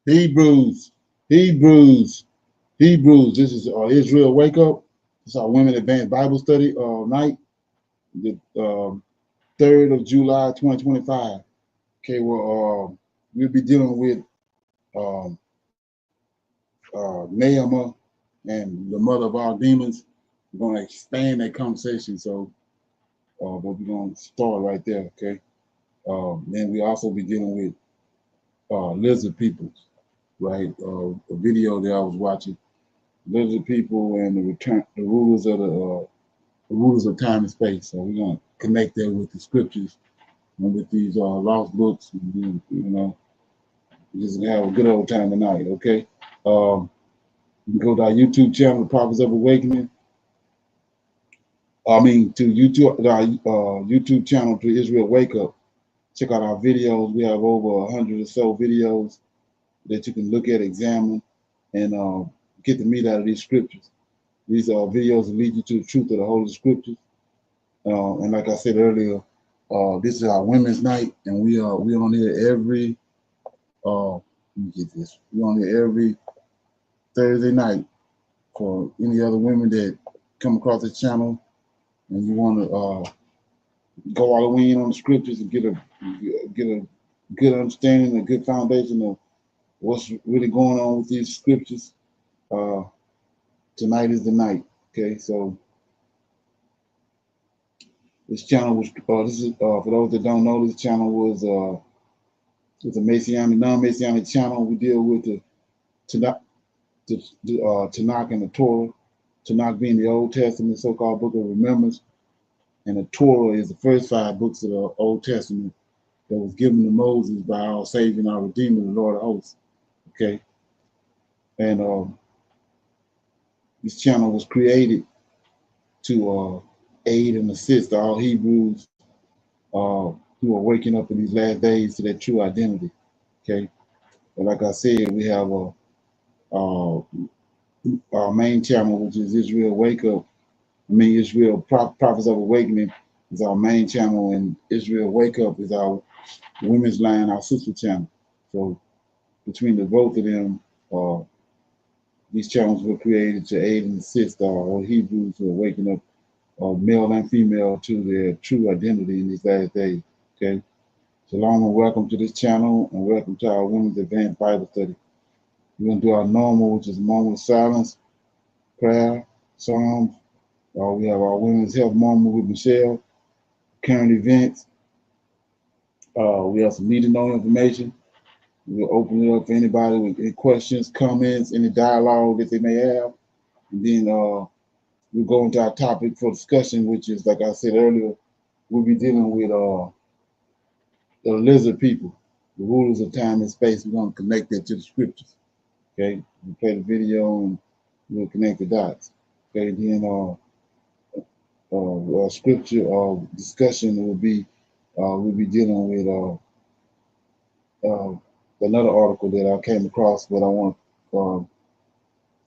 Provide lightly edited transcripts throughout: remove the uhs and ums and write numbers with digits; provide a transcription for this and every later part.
Hebrews, Hebrews, Hebrews. This is Israel Wake Up. This is our Women Advanced Bible Study night, the 3rd of July, 2025. Okay, well, we'll be dealing with Naaman and the mother of all demons. We're going to expand that conversation, so but we're going to start right there, okay? Then we also be dealing with lizard people, right? A video that I was watching, lizard people and the rulers of time and space. So we're gonna connect that with the scriptures and with these lost books, and just have a good old time tonight. Okay, you can go to our YouTube channel, The Prophets of Awakening. To our YouTube channel, to Israel Wake Up. Check out our videos. We have over 100 or so videos that you can look at, examine, and get the meat out of these scriptures. These videos will lead you to the truth of the Holy Scriptures. And like I said earlier, this is our Women's Night, and we on here every let me get this. We're on here every Thursday night. For any other women that come across the channel and you want to go all the way in on the scriptures and get a good understanding, a good foundation of what's really going on with these scriptures, tonight is the night. Okay, so this channel was this is for those that don't know, this channel was it's a Messianic, non-Messianic channel. We deal with the Tanakh and the Torah. Tanakh being the Old Testament, so-called Book of Remembrance, and the Torah is the first 5 books of the Old Testament that was given to Moses by our Savior and our Redeemer, the Lord of hosts. Okay, and this channel was created to aid and assist all Hebrews who are waking up in these last days to their true identity. Okay, and like I said, we have our main channel, which is Israel Wake Up. Israel Prophets of Awakening is our main channel, and Israel Wake Up is our women's line, our sister channel. So between the both of them, these channels were created to aid and assist all Hebrews who are waking up, male and female, to their true identity in these last days. Okay. Shalom and welcome to this channel, and welcome to our Women's Advanced Bible Study. We're going to do our normal, which is a moment of silence, prayer, psalms. We have our Women's Health Moment with Michelle, current events. We have some need to know information. We'll open it up for anybody with any questions, comments, any dialogue that they may have. And then we'll go into our topic for discussion, which is, like I said earlier, we'll be dealing with the lizard people, the rulers of time and space. We're going to connect that to the scriptures. Okay, we'll play the video and we'll connect the dots. Okay, then scripture discussion will be we'll be dealing with another article that I came across, but I want to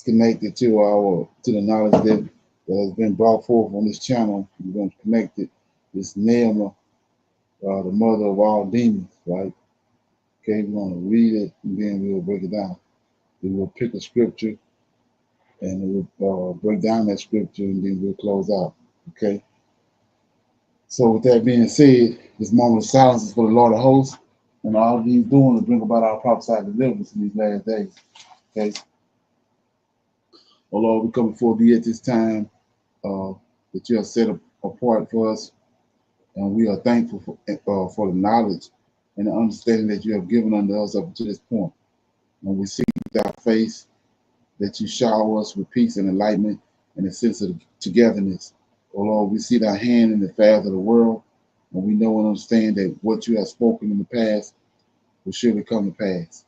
connect it to the knowledge that has been brought forth on this channel. We're going to connect it. It's Naaman, the mother of all demons, right? Okay, we're going to read it and then we'll break it down. We will pick a scripture and we'll break down that scripture and then we'll close out. Okay. So with that being said, this moment of silence is for the Lord of hosts, and all he's doing is bring about our prophesied deliverance in these last days. Okay. Oh Lord, we come before thee at this time that you have set apart for us, and we are thankful for the knowledge and the understanding that you have given unto us up to this point. And we seek thy face, that you shower us with peace and enlightenment and a sense of togetherness. Oh Lord, we see thy hand in the affairs of the world, and we know and understand that what you have spoken in the past will surely come to pass.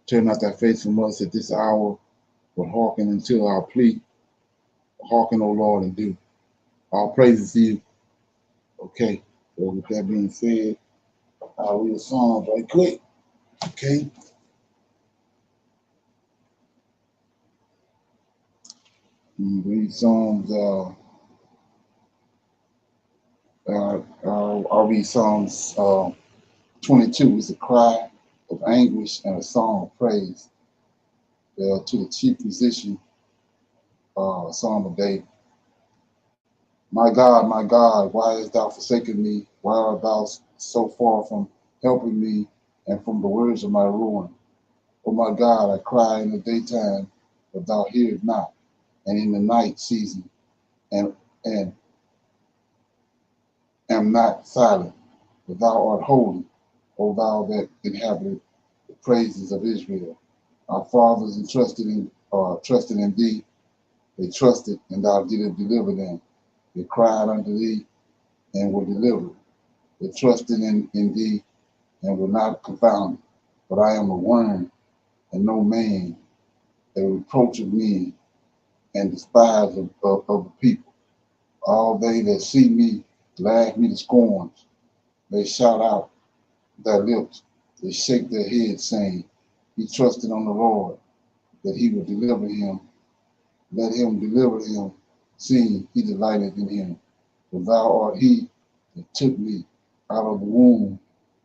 Turn not thy face from us at this hour, but hearken until our plea. Hearken, O Lord, and do. All praises to you. Okay. So with that being said, I'll read a song right quick. Okay. Read Psalms. I'll read Psalms 22. It's a cry of anguish and a song of praise to the chief musician, Psalm of David. My God, why hast thou forsaken me? Why art thou so far from helping me and from the words of my ruin? O my God, I cry in the daytime, but thou hearest not, and in the night season, and am not silent. But thou art holy, O thou that inhabited the praises of Israel. Our fathers trusted in thee. They trusted, and thou didst deliver them. They cried unto thee, and were delivered. They trusted in thee, and were not confounded. But I am a worm, and no man, a reproach of men, and despised of the people. All they that see me laugh me to scorn. They shout out their lips. They shake their heads, saying, he trusted on the Lord, that he would deliver him. Let him deliver him, seeing he delighted in him. For thou art he that took me out of the womb.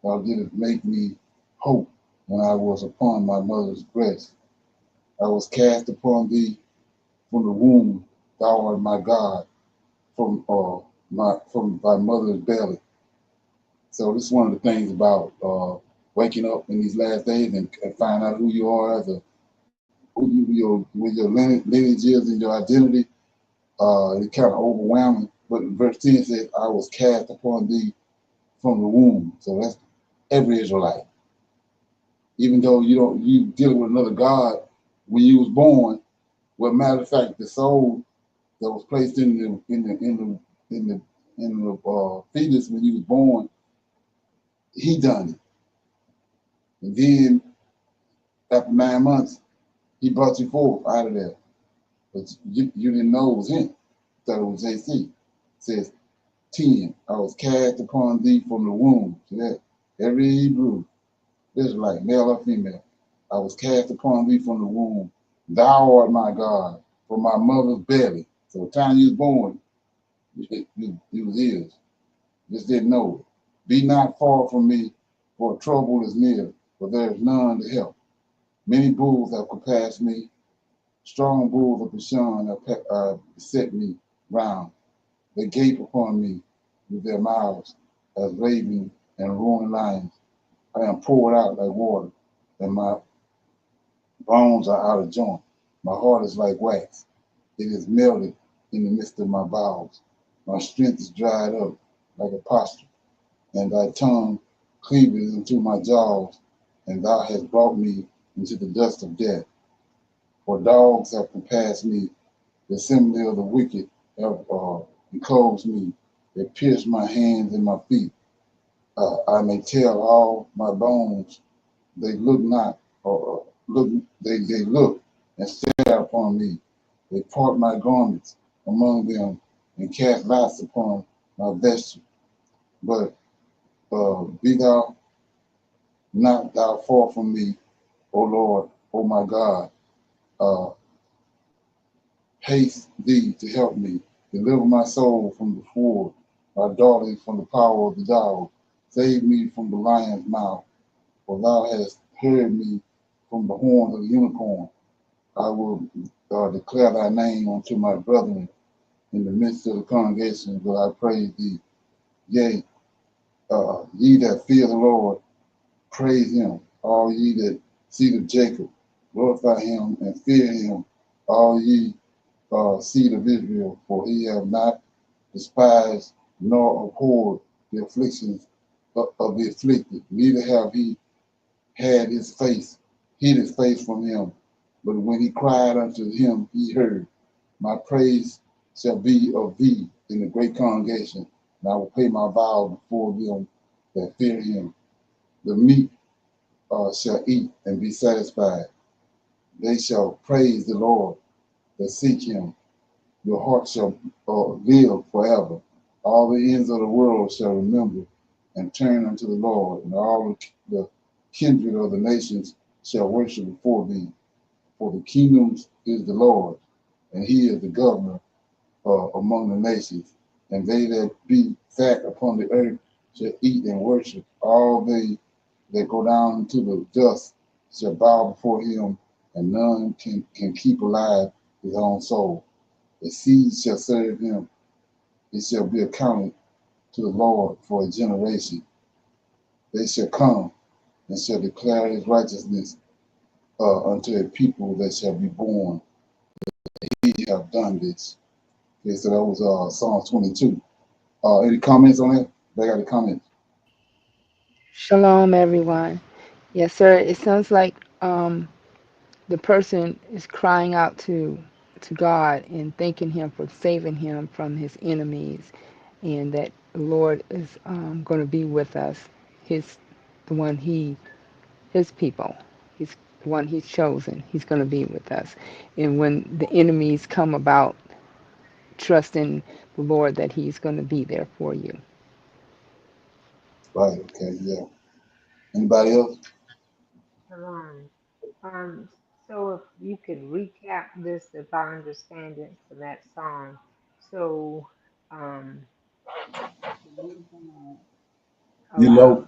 Thou didst make me hope when I was upon my mother's breast. I was cast upon thee from the womb. Thou art my God from thy mother's belly. So this is one of the things about waking up in these last days and find out who you are as a with your lineage is and your identity. It's kind of overwhelming. But verse 10 says, I was cast upon thee from the womb. So that's every Israelite. Even though you dealing with another God when you was born. Well, matter of fact, the soul that was placed in the fetus when you was born, he done it. And then after 9 months, he brought you forth out of there. But you didn't know it was him. Thought it was JC. It says 10. I was cast upon thee from the womb. See that? Every Hebrew, Israelite, male or female. I was cast upon thee from the womb. Thou art my God, from my mother's belly. So the time you was born, you was his. Just didn't know it. Be not far from me, for trouble is near, for there is none to help. Many bulls have compassed me. Strong bulls of Bashan have beset me round. They gape upon me with their mouths as ravens and roaring lions. I am poured out like water, and my bones are out of joint. My heart is like wax. It is melted in the midst of my bowels. My strength is dried up like a potsherd, and thy tongue cleaveth into my jaws, and thou hast brought me into the dust of death. For dogs have compassed me, the assembly of the wicked have enclosed me. They pierced my hands and my feet. I may tell all my bones. They look not, or look. They look and stare upon me. They part my garments among them and cast lots upon my vesture. But be thou not thou far from me, O Lord, O my God. Uh, Haste thee to help me. Deliver my soul from the sword, my darling from the power of the dog. Save me from the lion's mouth, for thou hast heard me from the horns of the unicorn. I will declare thy name unto my brethren in the midst of the congregation, will I praise thee. Yea, ye that fear the Lord, praise him. All ye that seed of Jacob, glorify him and fear him. All ye seed of Israel, for he have not despised nor abhorred the afflictions of the afflicted, neither have he had hid his face from him. But when he cried unto him, he heard. My praise shall be of thee in the great congregation, and I will pay my vow before them that fear him. The meek shall eat and be satisfied. They shall praise the Lord that seek him. Your heart shall live forever. All the ends of the world shall remember and turn unto the Lord, and all the kindred of the nations shall worship before thee. For the kingdoms is the Lord, and he is the governor among the nations. And they that be fat upon the earth shall eat and worship. All they that go down into the dust shall bow before him, and none can keep alive his own soul. The seed shall serve him, it shall be accounted to the Lord for a generation. They shall come and shall declare his righteousness unto a people that shall be born. He have done this. Okay, so that was Psalm 22. Any comments on that? They got any comments? Shalom, everyone. Yes, sir. It sounds like the person is crying out to God and thanking Him for saving him from his enemies, and that the Lord is going to be with us. His the one he his people. He's the one He's chosen. He's going to be with us. And when the enemies come about, trust in the Lord that He's going to be there for you. Right, okay, yeah. Anybody else? Shalom. Um, so if you could recap this, if I understand it from that song. So, um, the Lord God You low? allowed.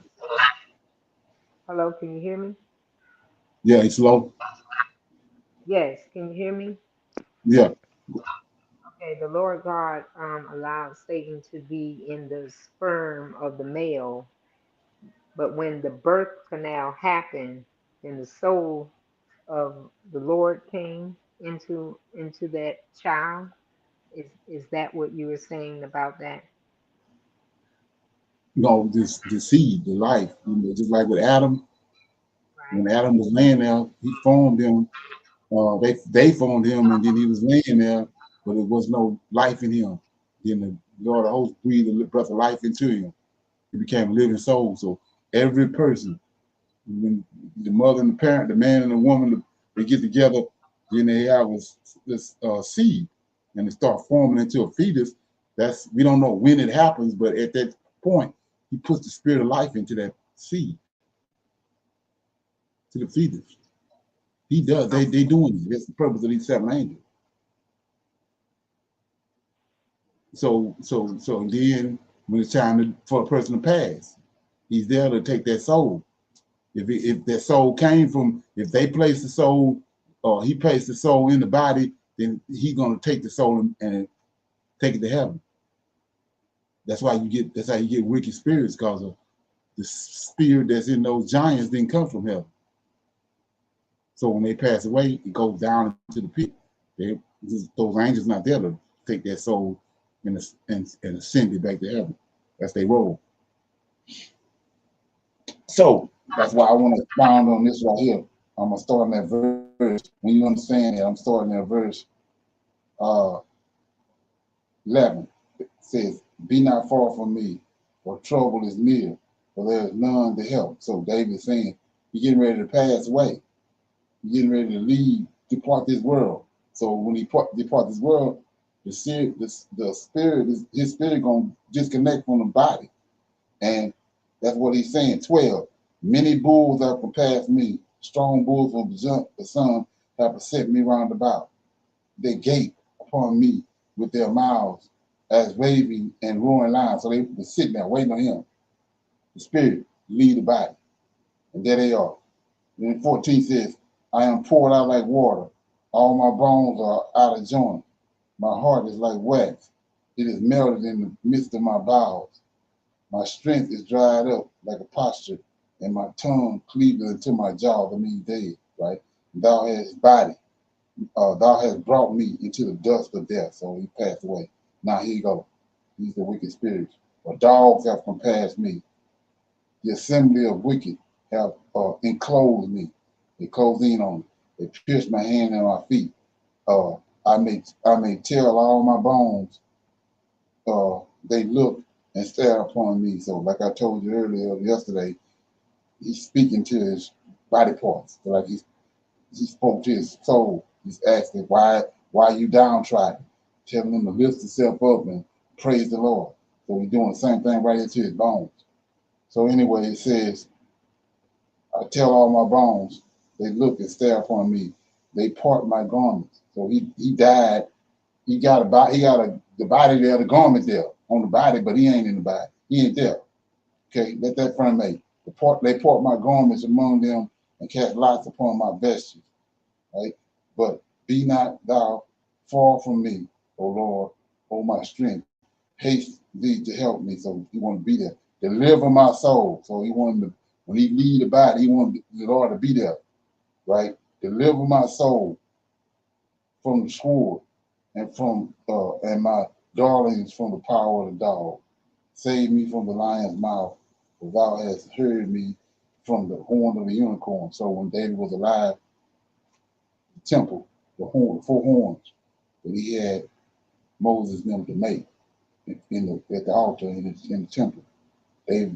Hello, can you hear me? Yeah, it's low. Yes, can you hear me? Yeah, Okay, the Lord God allowed Satan to be in the sperm of the male, but when the birth canal happened, then the soul of the Lord came into that child. Is that what you were saying about that? no, this the seed, the life. Just like with Adam, Right. when Adam was laying there, he formed him. They formed him, and then he was laying there, but there was no life in him. Then the Lord of hosts breathed a breath of life into him. He became a living soul. So every person, when the mother and the parent, the man and the woman, they get together, then they have this seed, and they start forming into a fetus. That's we don't know when it happens, but at that point, he puts the spirit of life into that seed, to the fetus. He does. They Okay. doing it. That's the purpose of these seven angels. So then when it's time for a person to pass, he's there to take that soul. If that soul came from, if they place the soul, or he placed the soul in the body, then he's gonna take the soul and take it to heaven. That's how you get wicked spirits, because of the spirit that's in those giants didn't come from heaven. So when they pass away, it goes down into the pit. They, those angels not there to take their soul and ascend it back to heaven. That's their role. So that's why I want to expound on this right here. I'm gonna start in that verse. When you understand it, I'm starting at verse uh, 11. It says, "Be not far from me, for trouble is near, for there is none to help." So David's saying, "You're getting ready to pass away. You're getting ready to leave, depart this world." So when he depart this world, the spirit, his spirit gonna disconnect from the body. And that's what he's saying. 12. Many bulls have compassed me. Strong bulls from the sun have beset me round about. They gape upon me with their mouths as raving and roaring lions. So they were sitting there waiting on him. The spirit lead the body. And there they are. Then 14 says, I am poured out like water. All my bones are out of joint. My heart is like wax. It is melted in the midst of my bowels. My strength is dried up like a potsherd, and my tongue cleaved into my jaw, that means dead, right? Thou hast body, thou hast brought me into the dust of death. So he passed away. Now here you go. These are the wicked spirits. For dogs have compassed me. The assembly of wicked have enclosed me. They closed in on me. They pierced my hand and my feet. Uh, I may tell all my bones, they look and stare upon me. So, like I told you earlier yesterday, he's speaking to his body parts. So like He spoke to his soul. He's asking, why are you downtrodden? Telling him to lift himself up and praise the Lord. So he's doing the same thing right into his bones. So anyway, it says, I tell all my bones, they look and stare upon me. They part my garments. So he died. He got the body there, the garment there on the body, but he ain't in the body. He ain't there. Okay, let that front make. They part my garments among them and cast lots upon my vesture. Right? But be not thou far from me, O Lord, O my strength. Haste thee to help me. So he wanted to be there. Deliver my soul. So he wanted to, when he leave the body, he wanted the Lord to be there. Right? Deliver my soul from the sword and my darlings from the power of the dog. Save me from the lion's mouth, for thou hast heard me from the horn of the unicorn. So when David was alive, the temple, the four horns that he had Moses them to make at the altar in the temple. They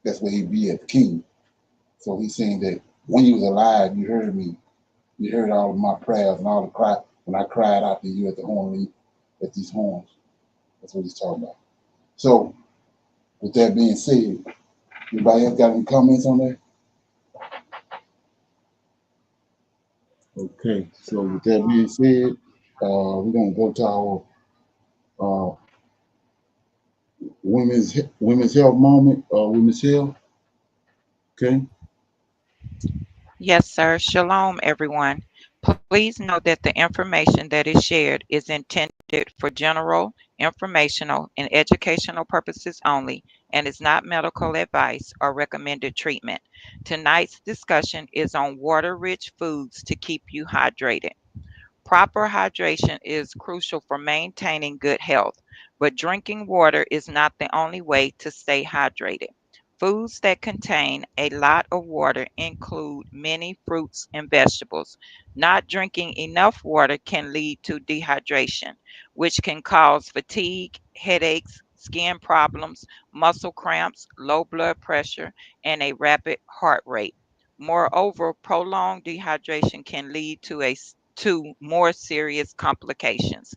that's where he'd be at the king. So he's saying that when you was alive, you heard me. You heard all of my prayers and all the cry when I cried out to you at the horn at these horns. That's what he's talking about. So with that being said, anybody else got any comments on that? Okay. So with that being said, we're gonna go to our uh, women's health moment. Women's health. Okay. Yes, sir. Shalom, everyone. Please know that the information that is shared is intended for general, informational, and educational purposes only and is not medical advice or recommended treatment. Tonight's discussion is on water rich foods to keep you hydrated. Proper hydration is crucial for maintaining good health, but drinking water is not the only way to stay hydrated. Foods that contain a lot of water include many fruits and vegetables. Not drinking enough water can lead to dehydration, which can cause fatigue, headaches, skin problems, muscle cramps, low blood pressure, and a rapid heart rate. Moreover, prolonged dehydration can lead to more serious complications.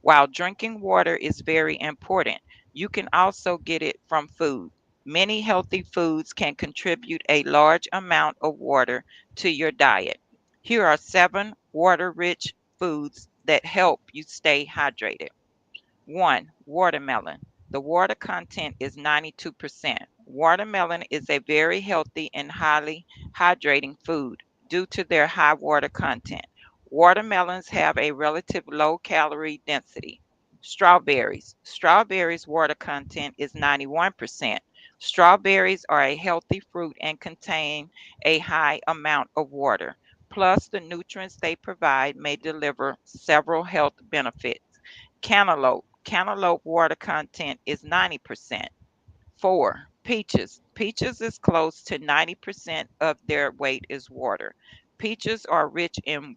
While drinking water is very important, you can also get it from food. Many healthy foods can contribute a large amount of water to your diet. Here are 7 water-rich foods that help you stay hydrated. 1. Watermelon. The water content is 92%. Watermelon is a very healthy and highly hydrating food due to their high water content. Watermelons have a relative low calorie density. Strawberries. Strawberries' water content is 91%. Strawberries are a healthy fruit and contain a high amount of water. Plus, the nutrients they provide may deliver several health benefits. Cantaloupe. Cantaloupe water content is 90%. 4. Peaches. Peaches is close to 90% of their weight is water. Peaches are rich in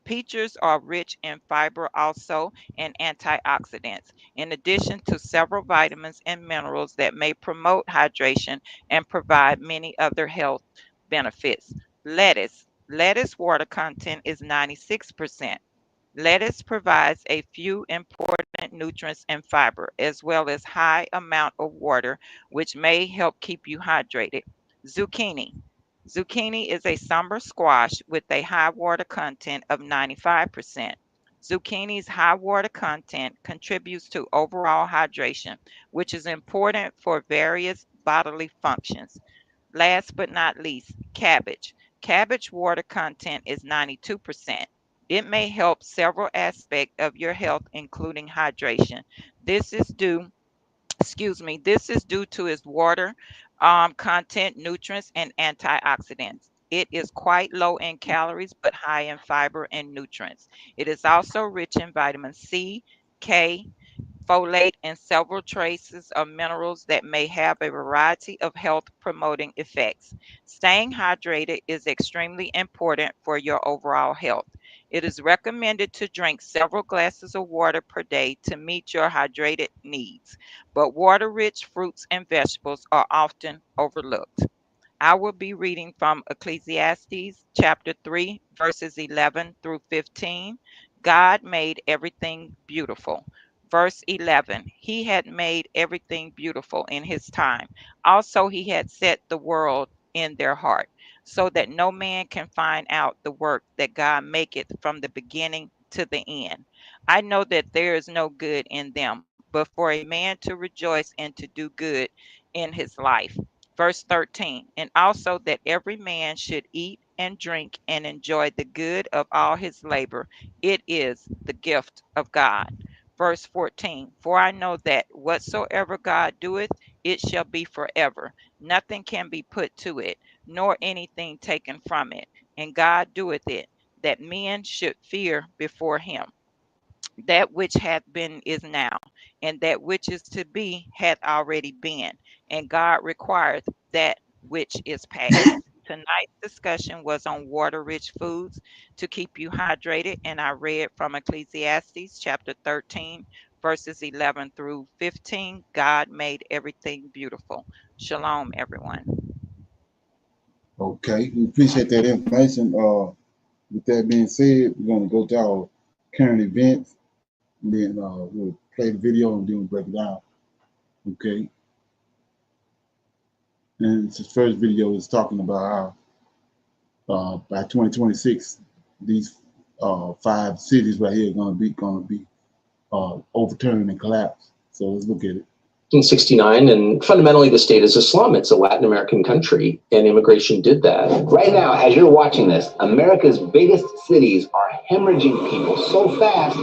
Peaches are rich in fiber also and antioxidants, in addition to several vitamins and minerals that may promote hydration and provide many other health benefits. Lettuce. Lettuce water content is 96%. Lettuce provides a few important nutrients and fiber, as well as high amount of water, which may help keep you hydrated. Zucchini. Zucchini is a summer squash with a high water content of 95%. Zucchini's high water content contributes to overall hydration, which is important for various bodily functions. Last but not least, cabbage. Cabbage water content is 92%. It may help several aspects of your health, including hydration. This is due, this is due to its water content, nutrients, and antioxidants. It is quite low in calories but high in fiber and nutrients. It is also rich in vitamin C, K, folate, and several traces of minerals that may have a variety of health promoting effects. Staying hydrated is extremely important for your overall health. It is recommended to drink several glasses of water per day to meet your hydrated needs, but water rich fruits and vegetables are often overlooked. I will be reading from Ecclesiastes chapter 3, verses 11 through 15. God made everything beautiful. Verse 11, He had made everything beautiful in His time. Also, He had set the world in their heart, so that no man can find out the work that God maketh from the beginning to the end. I know that there is no good in them, but for a man to rejoice and to do good in his life. Verse 13, and also that every man should eat and drink and enjoy the good of all his labor. It is the gift of God. Verse 14, for I know that whatsoever God doeth, it shall be forever. Nothing can be put to it, nor anything taken from it. And God doeth it, that men should fear before him. That which hath been is now, and that which is to be hath already been, and God requireth that which is past. Tonight's discussion was on water rich foods to keep you hydrated, and I read from Ecclesiastes chapter 13, verses 11 through 15. God made everything beautiful. Shalom, everyone. Okay, we appreciate that information. With that being said, we're gonna go to our current events, and then we'll play the video and then we'll break it down. Okay, and this first video is talking about how by 2026, these 5 cities right here are gonna be overturned and collapsed. So let's look at it. 1969, and fundamentally the state is a slum. It's a Latin American country, and immigration did that. Right now, as you're watching this, America's biggest cities are hemorrhaging people so fast,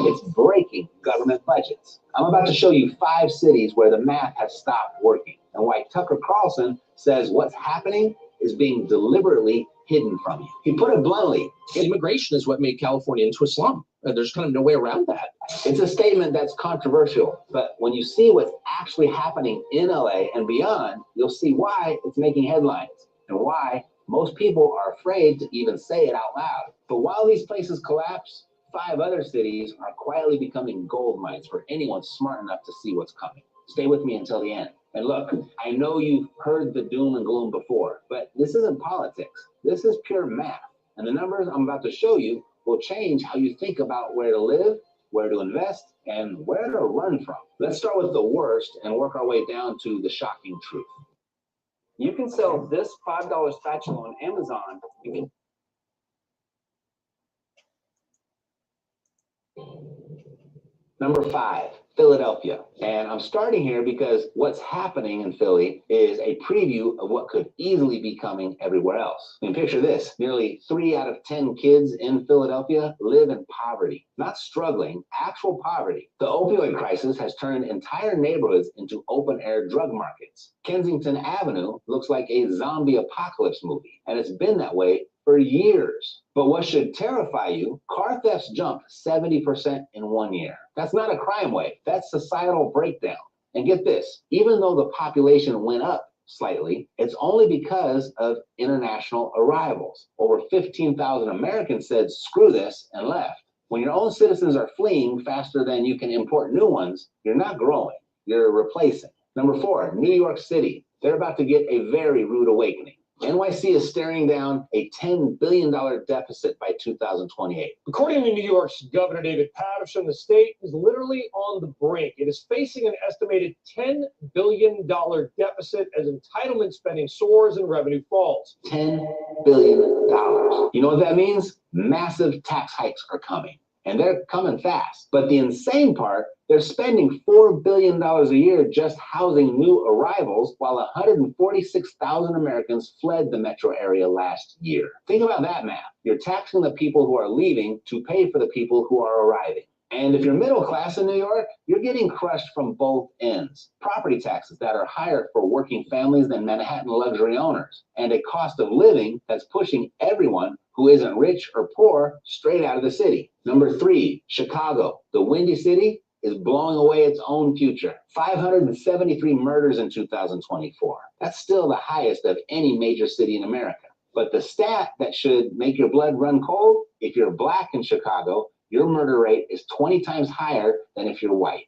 it's breaking government budgets. I'm about to show you 5 cities where the math has stopped working, and why Tucker Carlson says what's happening is being deliberately hidden from you. He put it bluntly. Immigration is what made California into a slum. There's kind of no way around that. It's a statement that's controversial, but when you see what's actually happening in LA and beyond, you'll see why it's making headlines and why most people are afraid to even say it out loud. But while these places collapse, 5 other cities are quietly becoming gold mines for anyone smart enough to see what's coming. Stay with me until the end. And look, I know you've heard the doom and gloom before, but this isn't politics. This is pure math. And the numbers I'm about to show you will change how you think about where to live, where to invest, and where to run from. Let's start with the worst and work our way down to the shocking truth. You can sell this $5 spatula on Amazon. Number 5, Philadelphia. And I'm starting here because what's happening in Philly is a preview of what could easily be coming everywhere else. I mean, picture this. Nearly 3 out of 10 kids in Philadelphia live in poverty. Not struggling, actual poverty. The opioid crisis has turned entire neighborhoods into open-air drug markets. Kensington Avenue looks like a zombie apocalypse movie, and it's been that way for years. But what should terrify you, car thefts jumped 70% in 1 year. That's not a crime wave, that's societal breakdown. And get this, even though the population went up slightly, it's only because of international arrivals. Over 15,000 Americans said, screw this, and left. When your own citizens are fleeing faster than you can import new ones, you're not growing, you're replacing. Number 4, New York City. They're about to get a very rude awakening. NYC is staring down a $10 billion deficit by 2028. According to New York's Governor David Paterson, the state is literally on the brink. It is facing an estimated $10 billion deficit as entitlement spending soars and revenue falls. $10 billion. You know what that means? Massive tax hikes are coming. And they're coming fast. But the insane part, they're spending $4 billion a year just housing new arrivals, while 146,000 Americans fled the metro area last year. Think about that math. You're taxing the people who are leaving to pay for the people who are arriving. And if you're middle class in New York, you're getting crushed from both ends. Property taxes that are higher for working families than Manhattan luxury owners, and a cost of living that's pushing everyone who isn't rich or poor straight out of the city. Number 3, Chicago. The Windy City is blowing away its own future. 573 murders in 2024. That's still the highest of any major city in America. But the stat that should make your blood run cold, if you're black in Chicago, your murder rate is 20 times higher than if you're white.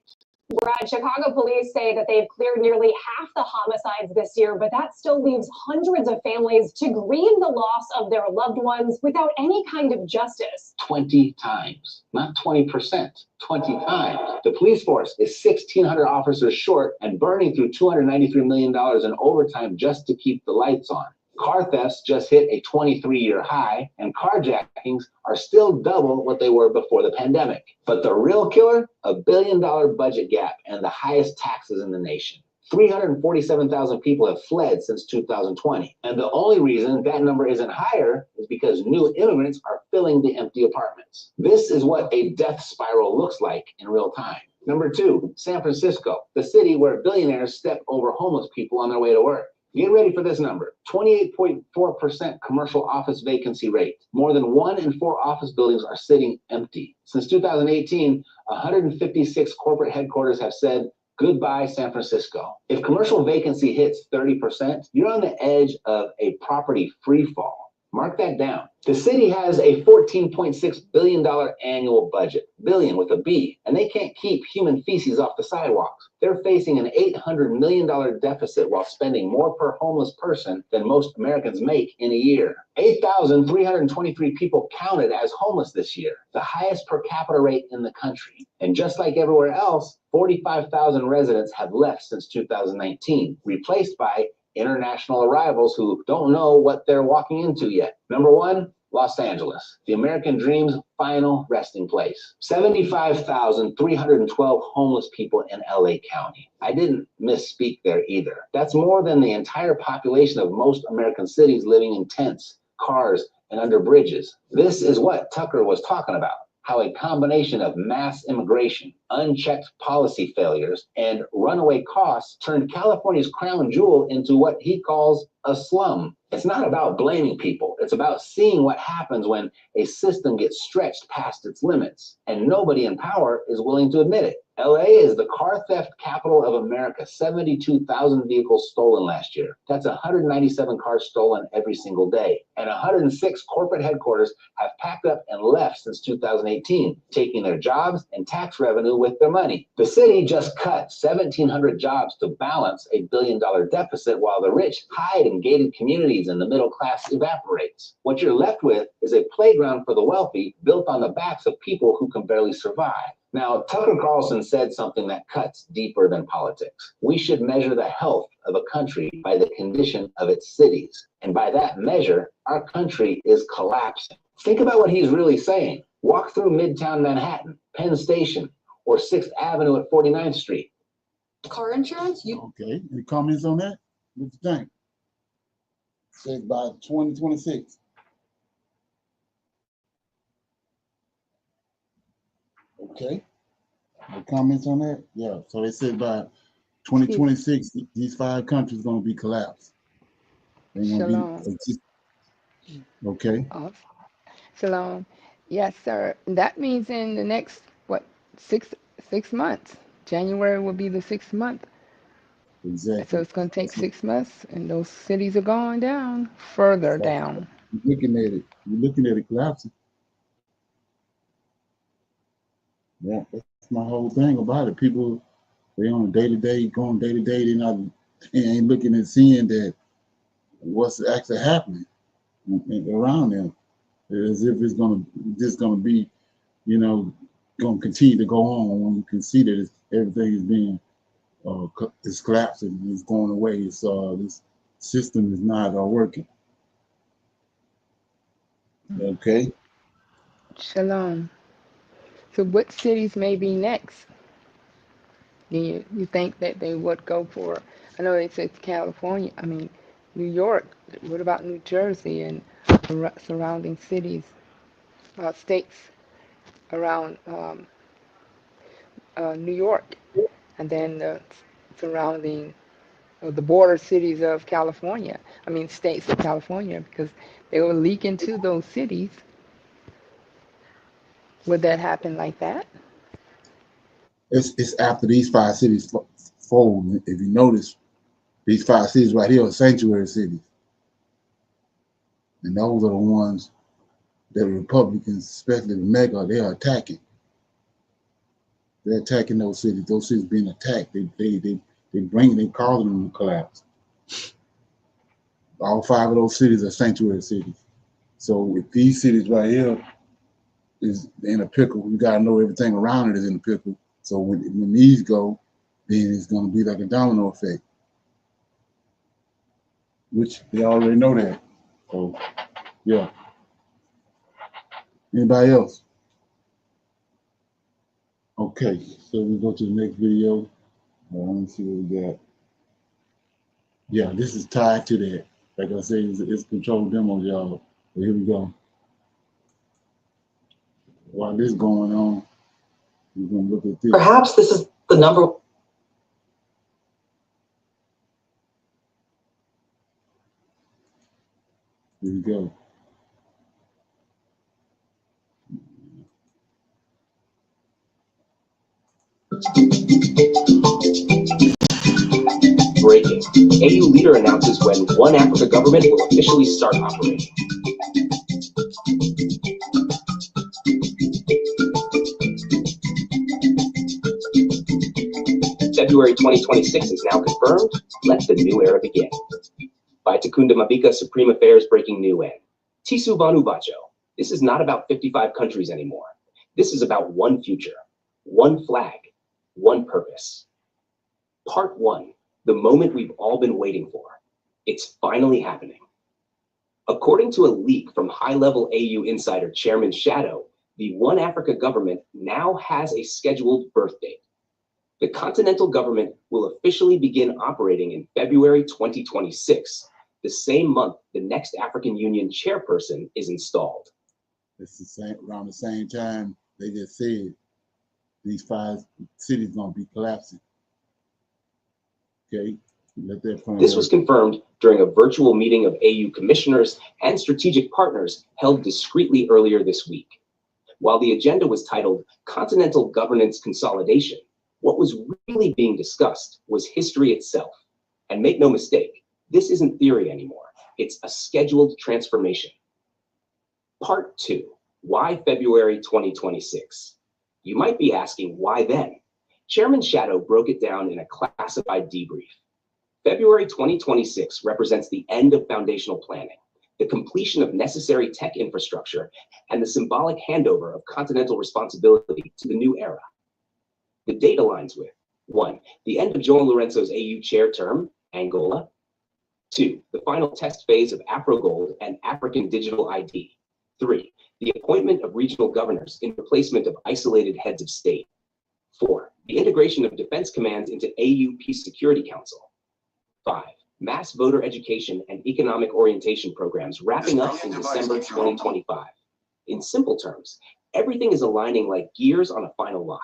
Brad, Chicago police say that they've cleared nearly half the homicides this year, but that still leaves hundreds of families to grieve the loss of their loved ones without any kind of justice. 20 times, not 20%, 20 times. The police force is 1,600 officers short and burning through $293 million in overtime just to keep the lights on. Car thefts just hit a 23-year high, and carjackings are still double what they were before the pandemic. But the real killer, $1 billion budget gap and the highest taxes in the nation. 347,000 people have fled since 2020. And the only reason that number isn't higher is because new immigrants are filling the empty apartments. This is what a death spiral looks like in real time. Number 2, San Francisco, the city where billionaires step over homeless people on their way to work. Get ready for this number, 28.4% commercial office vacancy rate. More than 1 in 4 office buildings are sitting empty. Since 2018, 156 corporate headquarters have said, goodbye, San Francisco. If commercial vacancy hits 30%, you're on the edge of a property free fall. Mark that down. The city has a $14.6 billion annual budget, billion with a B, and they can't keep human feces off the sidewalks. They're facing an $800 million deficit while spending more per homeless person than most Americans make in a year. 8,323 people counted as homeless this year, the highest per capita rate in the country. And just like everywhere else, 45,000 residents have left since 2019, replaced by international arrivals who don't know what they're walking into yet. Number 1, Los Angeles, the American dream's final resting place. 75,312 homeless people in LA County. I didn't misspeak there either. That's more than the entire population of most American cities living in tents, cars, and under bridges. This is what Tucker was talking about. How a combination of mass immigration, unchecked policy failures, and runaway costs turned California's crown jewel into what he calls a slum. It's not about blaming people. It's about seeing what happens when a system gets stretched past its limits, and nobody in power is willing to admit it. LA is the car theft capital of America. 72,000 vehicles stolen last year. That's 197 cars stolen every single day. And 106 corporate headquarters have packed up and left since 2018, taking their jobs and tax revenue with their money. The city just cut 1,700 jobs to balance a $1 billion deficit while the rich hide in gated communities and the middle class evaporates. What you're left with is a playground for the wealthy built on the backs of people who can barely survive. Now, Tucker Carlson said something that cuts deeper than politics. We should measure the health of a country by the condition of its cities. And by that measure, our country is collapsing. Think about what he's really saying. Walk through Midtown Manhattan, Penn Station, or 6th Avenue at 49th Street. Car insurance? Okay, any comments on that? What you think? Says by 2026. Okay. No comments on that? Yeah. So they said by 2026, these 5 countries going to be collapsed. They're going to be. Okay. Awesome. Shalom. Yes, sir. That means in the next, what, six months. January will be the 6th month. Exactly. So it's going to take 6 months, and those cities are going down, further down. You're looking at it collapsing. Yeah, that's my whole thing about it. People, they on day-to-day, going day-to-day, they ain't looking and seeing that what's actually happening around them. As if it's just gonna be, gonna continue to go on when you can see that everything is being is collapsing, it's going away. It's this system is not working. Okay. Shalom. So what cities may be next? Do you think that they would go for? I know they said California. I mean, New York. What about New Jersey and surrounding cities, states around New York, and then the surrounding the border cities of California? I mean, states of California, because they will leak into those cities. Would that happen like that? It's after these 5 cities fold. If you notice, these 5 cities right here are sanctuary cities. And those are the ones that the Republicans, especially the MAGA, they are attacking. They're attacking those cities. Those cities being attacked. They causing them to collapse. All 5 of those cities are sanctuary cities. So with these cities right here is in a pickle, you gotta know everything around it is in a pickle. So when these go, then it's gonna be like a domino effect, which they already know that. So yeah. Anybody else? Okay, so we go to the next video. Let me see what we got. Yeah, this is tied to that. Like I said, it's controlled demo, y'all. So here we go. While this going on, we're gonna look at this. Perhaps this is the number. Here we go. Breaking. AU leader announces when One Africa government will officially start operating. February 2026 is now confirmed. Let the new era begin. By Takunda Mabika, Supreme Affairs breaking new end. Tisu Banu Bacho. This is not about 55 countries anymore. This is about one future, one flag, one purpose. Part 1. The moment we've all been waiting for. It's finally happening. According to a leak from high-level AU insider Chairman Shadow, the One Africa government now has a scheduled birth date. The Continental Government will officially begin operating in February 2026, the same month the next African Union chairperson is installed. It's the same, around the same time they just said these 5 cities gonna be collapsing. Okay, let that point. This was confirmed during a virtual meeting of AU commissioners and strategic partners held discreetly earlier this week. While the agenda was titled Continental Governance Consolidation, what was really being discussed was history itself. And make no mistake, this isn't theory anymore. It's a scheduled transformation. Part 2, why February 2026? You might be asking, why then? Chairman Shadow broke it down in a classified debrief. February 2026 represents the end of foundational planning, the completion of necessary tech infrastructure, and the symbolic handover of continental responsibility to the new era. The date aligns with 1. The end of João Lourenço's AU chair term, Angola. 2. The final test phase of AfroGold and African Digital ID. 3. The appointment of regional governors in replacement of isolated heads of state. 4. The integration of defense commands into AU Peace Security Council. 5. Mass voter education and economic orientation programs wrapping up in December 2025. In simple terms, everything is aligning like gears on a final lock.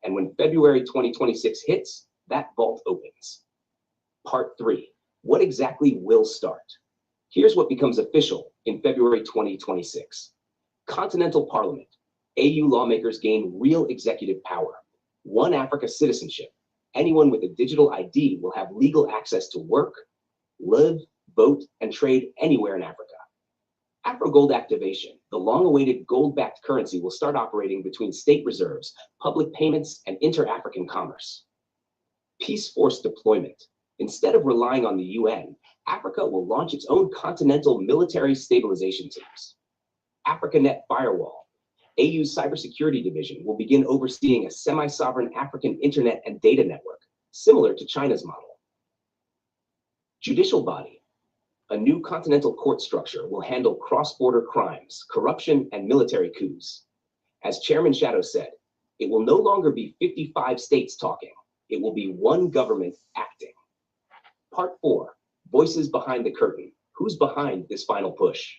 And when February 2026 hits, that vault opens. Part 3, what exactly will start? Here's what becomes official in February 2026. Continental Parliament. AU lawmakers gain real executive power. One Africa citizenship. Anyone with a digital ID will have legal access to work, live, vote, and trade anywhere in Africa. AfroGold activation, the long-awaited gold-backed currency, will start operating between state reserves, public payments, and inter-African commerce. Peace Force deployment. Instead of relying on the UN, Africa will launch its own continental military stabilization teams. AfricaNet Firewall. AU's cybersecurity division will begin overseeing a semi-sovereign African internet and data network, similar to China's model. Judicial body. A new continental court structure will handle cross-border crimes, corruption, and military coups. As Chairman Shadow said, it will no longer be 55 states talking. It will be one government acting. Part 4, voices behind the curtain. Who's behind this final push?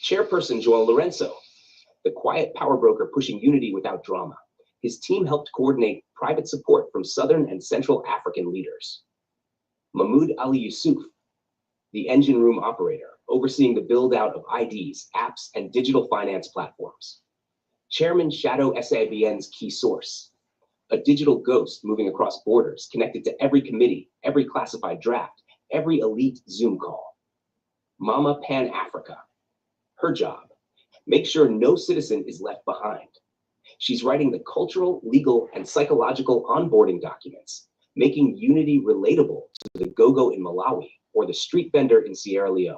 Chairperson João Lourenço, the quiet power broker pushing unity without drama. His team helped coordinate private support from Southern and Central African leaders. Mahmoud Ali Yusuf, the engine room operator, overseeing the build-out of IDs, apps, and digital finance platforms. Chairman Shadow SABN's key source, a digital ghost moving across borders, connected to every committee, every classified draft, every elite Zoom call. Mama Pan Africa, her job, make sure no citizen is left behind. She's writing the cultural, legal, and psychological onboarding documents, making unity relatable to the go-go in Malawi or the street vendor in Sierra Leone.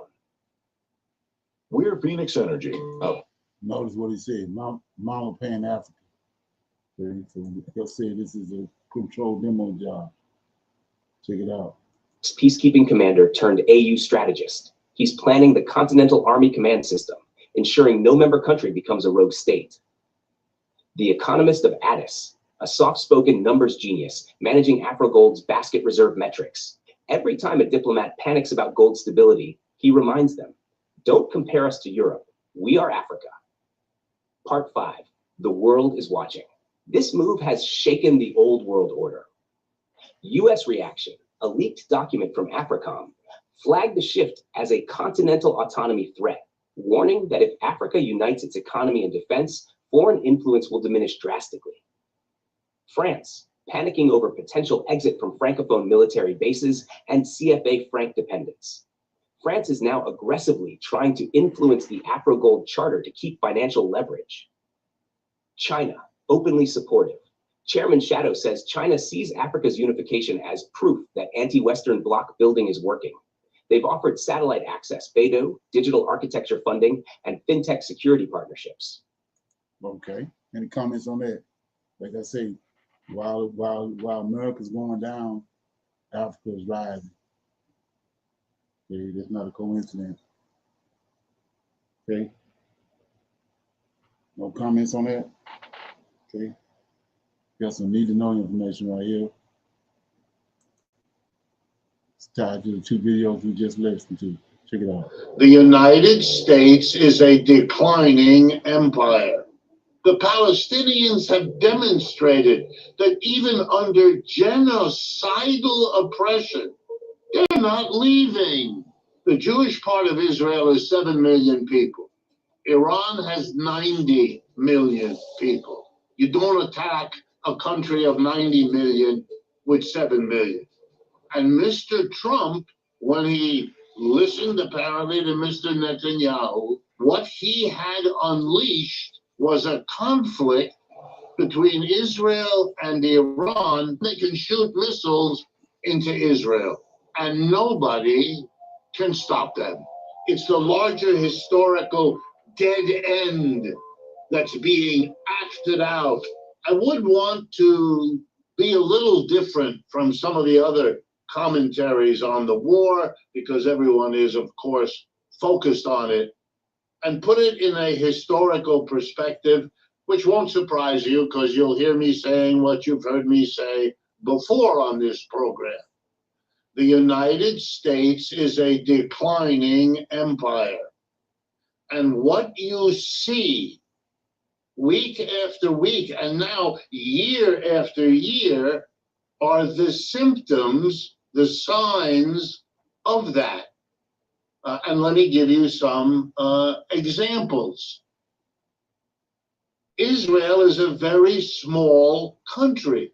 We're Phoenix Energy. Oh, Notice what he said, Mama Pan Africa. So he'll say this is a controlled demo job. Check it out. Peacekeeping commander turned AU strategist. He's planning the Continental Army Command System, ensuring no member country becomes a rogue state. The economist of Addis, a soft-spoken numbers genius, managing AfroGold's basket reserve metrics. Every time a diplomat panics about gold stability, he reminds them, don't compare us to Europe. We are Africa. Part 5, the world is watching. This move has shaken the old world order. US reaction, a leaked document from AFRICOM, flagged the shift as a continental autonomy threat, warning that if Africa unites its economy and defense, foreign influence will diminish drastically. France, panicking over potential exit from Francophone military bases and CFA franc dependence. France is now aggressively trying to influence the AfroGold Charter to keep financial leverage. China, openly supportive. Chairman Shadow says China sees Africa's unification as proof that anti-Western bloc building is working. They've offered satellite access, Beidou, digital architecture funding, and fintech security partnerships. Okay. Any comments on that? Like I say, while America's going down, Africa is rising. Okay, that's not a coincidence. Okay. No comments on that? Okay. Got some need to know information right here. It's tied to the 2 videos we just listened to. Check it out. The United States is a declining empire. The Palestinians have demonstrated that even under genocidal oppression, they're not leaving. The Jewish part of Israel is 7 million people. Iran has 90 million people. You don't attack a country of 90 million with 7 million. And Mr. Trump, when he listened apparently to Mr. Netanyahu, what he had unleashed was a conflict between Israel and Iran. They can shoot missiles into Israel, and nobody can stop them. It's the larger historical dead end that's being acted out. I would want to be a little different from some of the other commentaries on the war, because everyone is, of course, focused on it, and put it in a historical perspective, which won't surprise you because you'll hear me saying what you've heard me say before on this program. The United States is a declining empire. And what you see week after week, and now year after year, are the symptoms, the signs of that. And let me give you some examples. Israel is a very small country.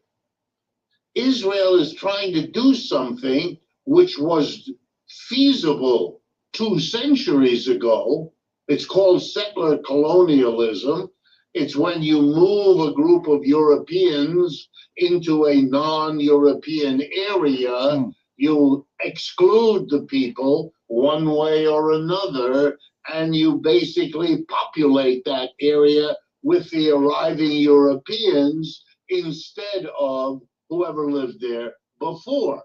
Israel is trying to do something which was feasible 2 centuries ago. It's called settler colonialism. It's when you move a group of Europeans into a non-European area, you exclude the people one way or another, and you basically populate that area with the arriving Europeans instead of whoever lived there before.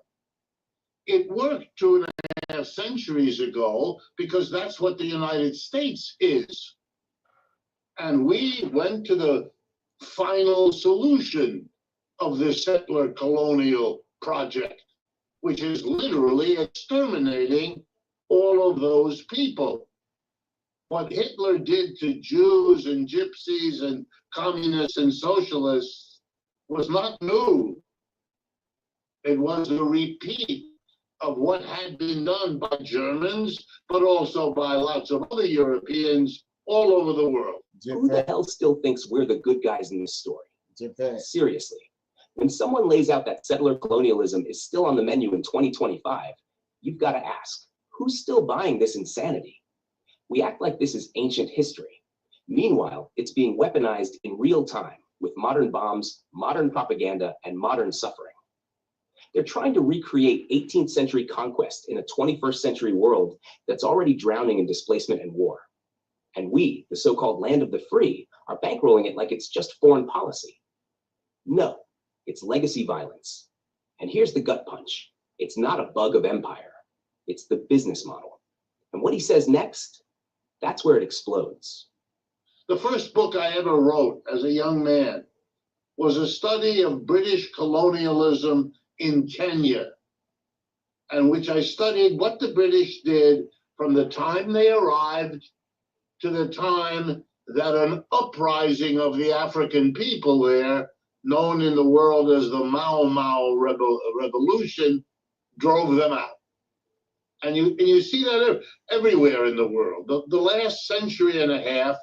It worked 2.5 centuries ago because that's what the United States is. And we went to the final solution of the settler colonial project, which is literally exterminating all of those people. What Hitler did to Jews and gypsies and communists and socialists was not new. It was a repeat of what had been done by Germans, but also by lots of other Europeans all over the world. Who the hell still thinks we're the good guys in this story? Seriously. When someone lays out that settler colonialism is still on the menu in 2025, you've got to ask, who's still buying this insanity? We act like this is ancient history. Meanwhile, it's being weaponized in real time, with modern bombs, modern propaganda, and modern suffering. They're trying to recreate 18th century conquest in a 21st century world that's already drowning in displacement and war. And we, the so-called land of the free, are bankrolling it like it's just foreign policy. No, it's legacy violence. And here's the gut punch. It's not a bug of empire. It's the business model. And what he says next, that's where it explodes. The first book I ever wrote as a young man was a study of British colonialism in Kenya, in which I studied what the British did from the time they arrived to the time that an uprising of the African people there, known in the world as the Mau Mau Revolution, drove them out. And you see that everywhere in the world. The last century and a half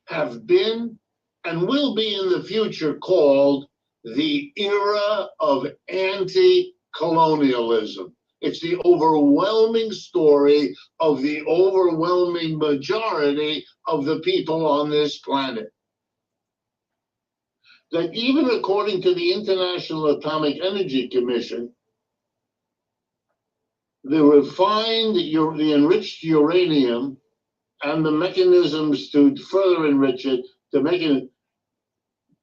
have been and will be in the future called the era of anti-colonialism. It's the overwhelming story of the overwhelming majority of the people on this planet. That even according to the International Atomic Energy Commission, the refined, the enriched uranium and the mechanisms to further enrich it, to make it,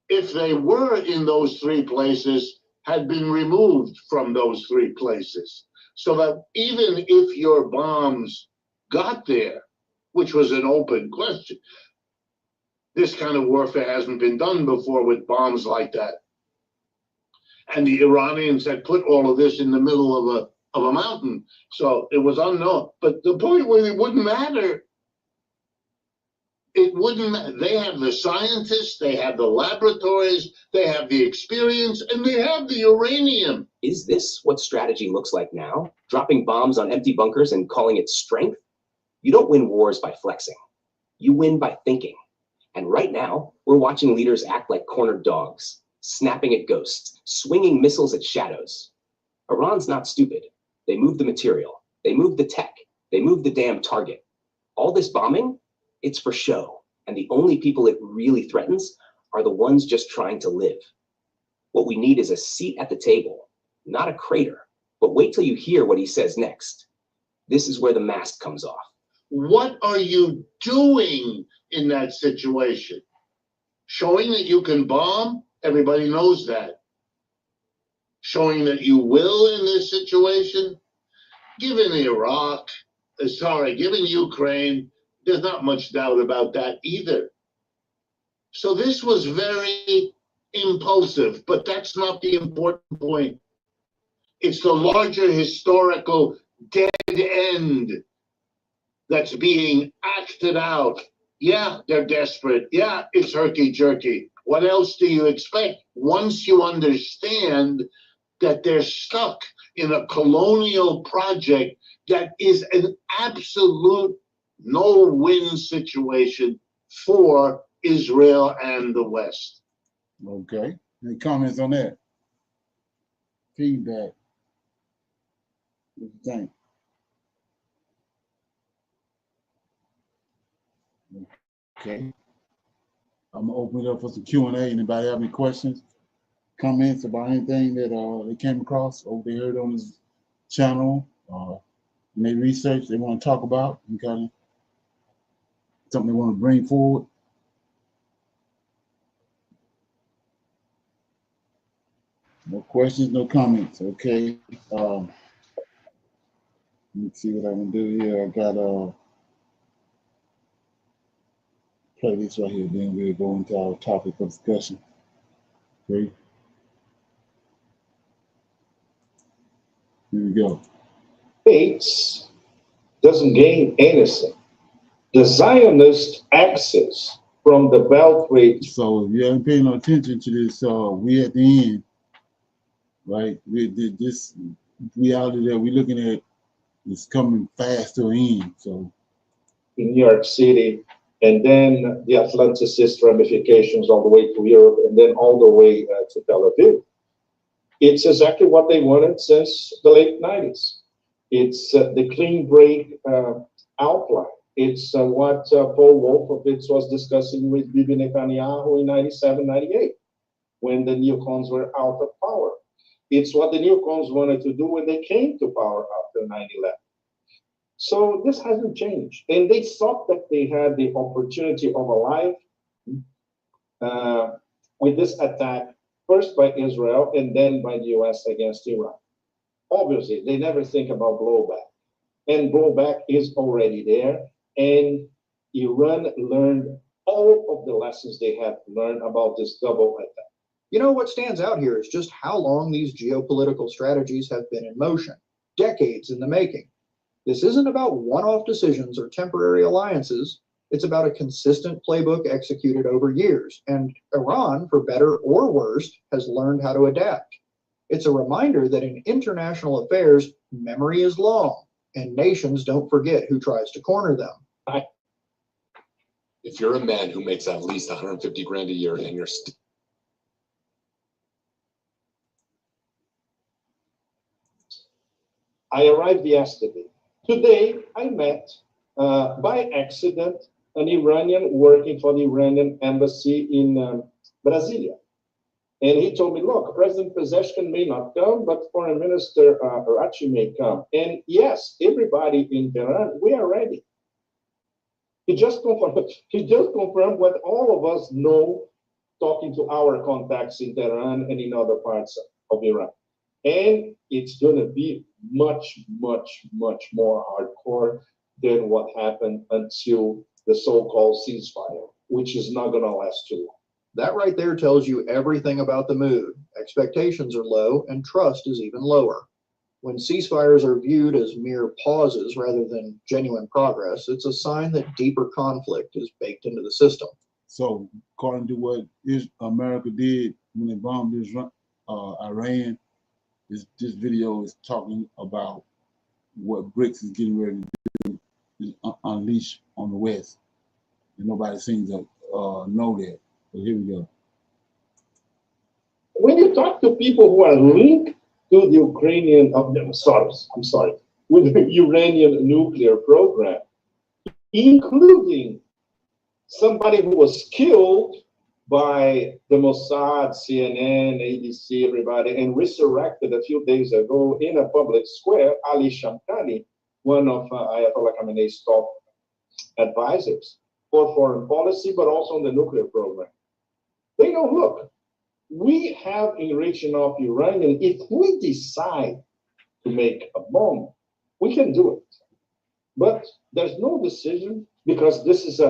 if they were in those three places, had been removed from those three places. So that even if your bombs got there, which was an open question, this kind of warfare hasn't been done before with bombs like that. And the Iranians had put all of this in the middle of a mountain, so it was unknown. But the point where it wouldn't matter, it wouldn't matter. They have the scientists, they have the laboratories, they have the experience, and they have the uranium. Is this what strategy looks like now? Dropping bombs on empty bunkers and calling it strength? You don't win wars by flexing. You win by thinking. And right now, we're watching leaders act like cornered dogs, snapping at ghosts, swinging missiles at shadows. Iran's not stupid. They moved the material. They moved the tech. They moved the damn target. All this bombing, it's for show. And the only people it really threatens are the ones just trying to live. What we need is a seat at the table, not a crater. But wait till you hear what he says next. This is where the mask comes off. What are you doing in that situation? Showing that you can bomb? Everybody knows that. Showing that you will in this situation? Given Iraq, given Ukraine, there's not much doubt about that either. So this was very impulsive, but that's not the important point. It's the larger historical dead end that's being acted out. Yeah, they're desperate. Yeah, it's herky-jerky. What else do you expect? Once you understand that they're stuck in a colonial project that is an absolute no-win situation for Israel and the West. Okay. Any comments on that? Feedback? What do you think? Okay. I'm gonna open it up for some Q&A. Anybody have any questions, comments about anything that they came across or they heard on this channel, any research they want to talk about, any kind of something they want to bring forward? No questions, no comments. Okay. Let me see what I can do here. I got play this right here, then we'll go into our topic of discussion. Okay. Here we go. States doesn't gain anything. The Zionist axis from the Beltway. So if you haven't paid no attention to this, we at the end, right? This reality that we're looking at is coming fast to an end. So in New York City, and then the Atlanticist ramifications all the way to Europe, and then all the way to Tel Aviv. It's exactly what they wanted since the late 90s. It's the clean break outline. It's what Paul Wolfowitz was discussing with Bibi Netanyahu in 97, 98, when the neocons were out of power. It's what the neocons wanted to do when they came to power after 9/11. So this hasn't changed. And they thought that they had the opportunity of a life with this attack, first by Israel and then by the US against Iran. Obviously, they never think about blowback. And blowback is already there. And Iran learned all of the lessons they had learned about this double attack. You know, what stands out here is just how long these geopolitical strategies have been in motion, decades in the making. This isn't about one-off decisions or temporary alliances. It's about a consistent playbook executed over years, and Iran, for better or worse, has learned how to adapt. It's a reminder that in international affairs, memory is long, and nations don't forget who tries to corner them. If you're a man who makes at least 150 grand a year and you're I arrived yesterday. Today, I met by accident an Iranian working for the Iranian embassy in Brasilia. And he told me, look, President Pezeshkian may not come, but Foreign Minister Arachi may come. And yes, everybody in Tehran, we are ready. He just confirmed what all of us know, talking to our contacts in Tehran and in other parts of Iran. And it's going to be much, much, much more hardcore than what happened until the so-called ceasefire, which is not going to last too long. That right there tells you everything about the mood. Expectations are low and trust is even lower. When ceasefires are viewed as mere pauses rather than genuine progress, it's a sign that deeper conflict is baked into the system. So, according to what America did when they bombed Iran, this video is talking about what BRICS is getting ready to do, is unleash on the West. And nobody seems to know that. But here we go. When you talk to people who are linked to the Ukrainian, with the Iranian nuclear program, including somebody who was killed by the Mossad, CNN, ABC, everybody, and resurrected a few days ago in a public square, Ali Shamkhani, one of Ayatollah Khamenei's top advisors for foreign policy, but also on the nuclear program. They know, look, we have enriched enough uranium. If we decide to make a bomb, we can do it. But there's no decision, because this is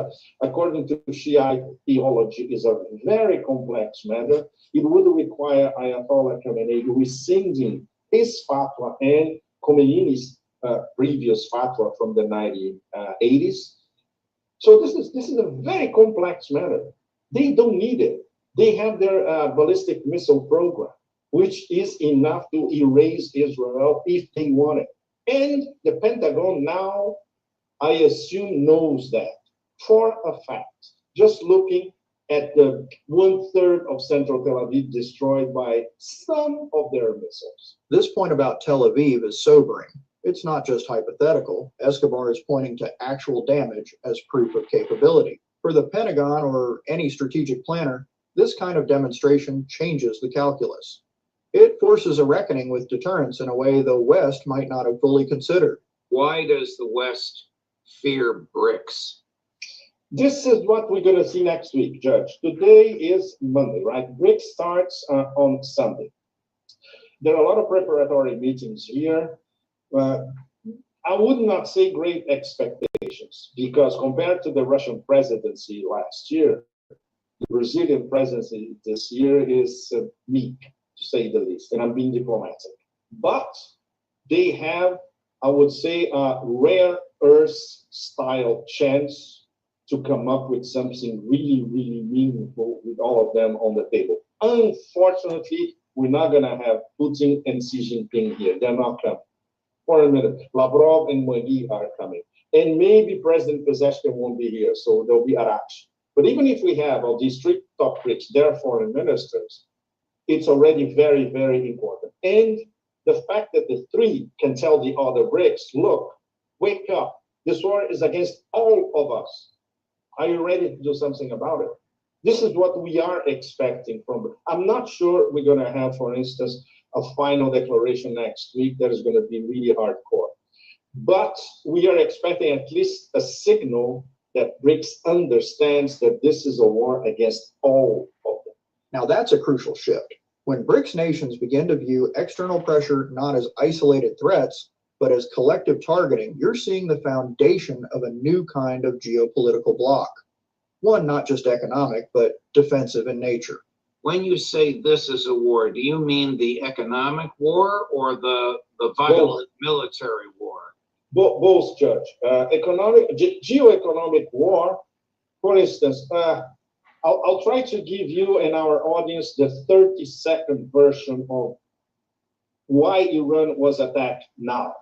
according to Shiite theology, is a very complex matter. It would require Ayatollah Khamenei rescinding his fatwa and Khomeini's previous fatwa from the 1980s. So this is a very complex matter. They don't need it. They have their ballistic missile program, which is enough to erase Israel if they want it. And the Pentagon now, I assume, knows that for a fact. Just looking at the 1/3 of central Tel Aviv destroyed by some of their missiles. This point about Tel Aviv is sobering. It's not just hypothetical. Escobar is pointing to actual damage as proof of capability. For the Pentagon or any strategic planner, this kind of demonstration changes the calculus. It forces a reckoning with deterrence in a way the West might not have fully considered. Why does the West fear BRICS? This is what we're going to see next week, Judge. Today is Monday, right? BRICS starts on Sunday. There are a lot of preparatory meetings here. I would not say great expectations, because compared to the Russian presidency last year, the Brazilian presidency this year is weak, to say the least, and I'm being diplomatic. But they have, I would say, a rare earth style chance to come up with something really, really meaningful with all of them on the table. Unfortunately, we're not going to have Putin and Xi Jinping here. They're not coming. For a minute, Lavrov and Moghi are coming. And maybe President Pezeshkian won't be here, so there'll be Arachi. But even if we have all these three top BRICS, their foreign ministers, it's already very, very important. And the fact that the three can tell the other BRICS, look, wake up. This war is against all of us. Are you ready to do something about it? This is what we are expecting from. I'm not sure we're going to have, for instance, a final declaration next week that is going to be really hardcore. But we are expecting at least a signal that BRICS understands that this is a war against all of them. Now that's a crucial shift. When BRICS nations begin to view external pressure not as isolated threats, but as collective targeting, you're seeing the foundation of a new kind of geopolitical bloc. One not just economic, but defensive in nature. When you say this is a war, do you mean the economic war or the violent military war? Both, Judge. Geoeconomic war, for instance, I'll try to give you and our audience the 30-second version of why Iran was attacked now.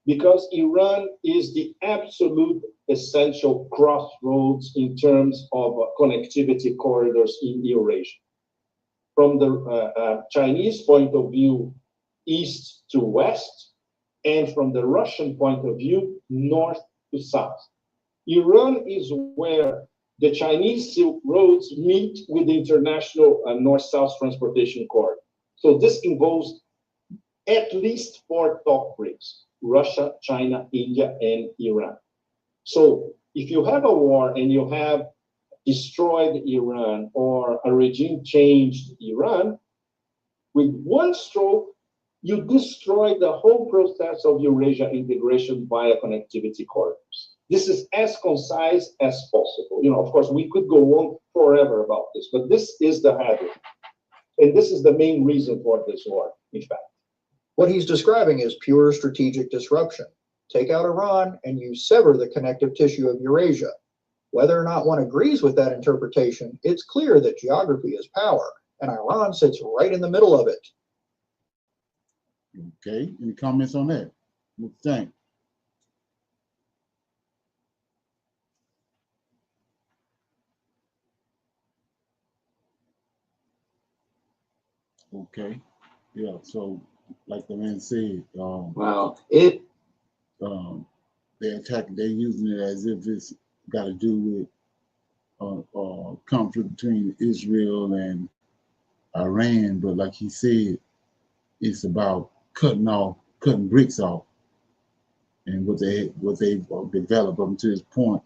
Because Iran is the absolute essential crossroads in terms of connectivity corridors in Eurasia. From the Chinese point of view, east to west, and from the Russian point of view, north to south. Iran is where the Chinese Silk Roads meet with the international north-south transportation corridor. So this involves at least 4 top BRICS: Russia, China, India, and Iran. So if you have a war and you have destroyed Iran or a regime changed Iran, with one stroke, you destroy the whole process of Eurasia integration via connectivity corridors. This is as concise as possible. You know, of course, we could go on forever about this, but this is the headline. And this is the main reason for this war, in fact. What he's describing is pure strategic disruption. Take out Iran and you sever the connective tissue of Eurasia. Whether or not one agrees with that interpretation, it's clear that geography is power, and Iran sits right in the middle of it. Okay, any comments on that? What do you think? Okay, yeah, so like the man said, they're using it as if it's got to do with conflict between Israel and Iran, but like he said, it's about cutting BRICS off, and what they've developed up to this point.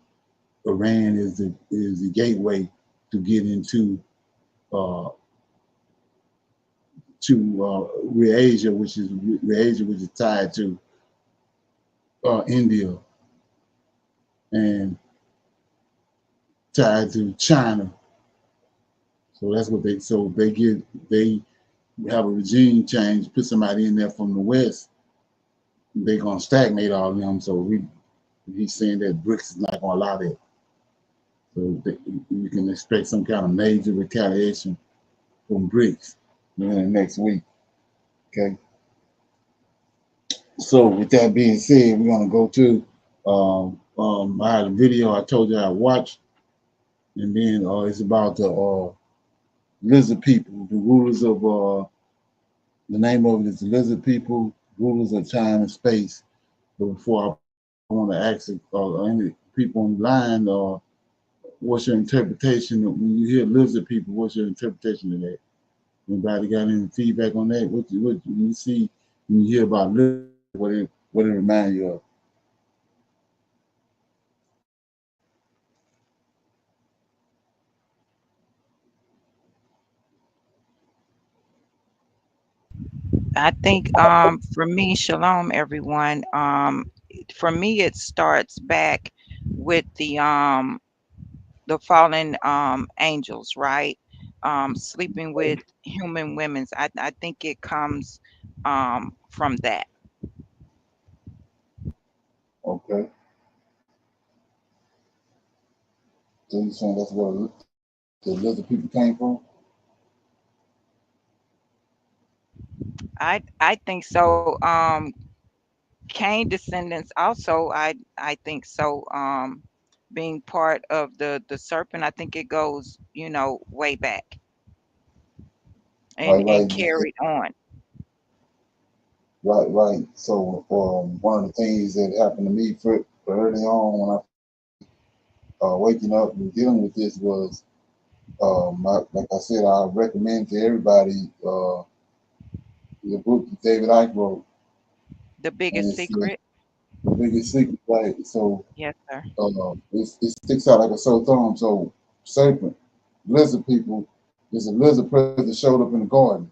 Iran is the gateway to get into Eurasia, which is tied to India and tied to China. So that's what they have a regime change, put somebody in there from the West, they're gonna stagnate all of them. So he's saying that BRICS is not gonna allow that. So you can expect some kind of major retaliation from BRICS in the next week. Okay. So with that being said, we're gonna go to I had a video I told you I watched, and then it's about the lizard people, the rulers of the name of it is the lizard people, rulers of time and space. But before I want to ask any people online, what's your interpretation when you hear lizard people? What's your interpretation of that? Anybody got any feedback on that? What you see when you hear about lizard? What it reminds you of? I think for me, shalom everyone. For me it starts back with the fallen angels, right? Sleeping with human women. I think it comes from that. Okay. So you saying that's where the lizard people came from? I think so. Cain descendants also, I think so. Being part of the serpent, I think it goes, way back and Right. carried on. Right. So one of the things that happened to me early on when I waking up and dealing with this was, like I said, I recommend to everybody the book that David Icke wrote, The and Biggest it's Secret? The Biggest Secret, right? So Yes, sir. it sticks out like a sore thumb. So serpent, lizard people, there's a lizard person that showed up in the garden.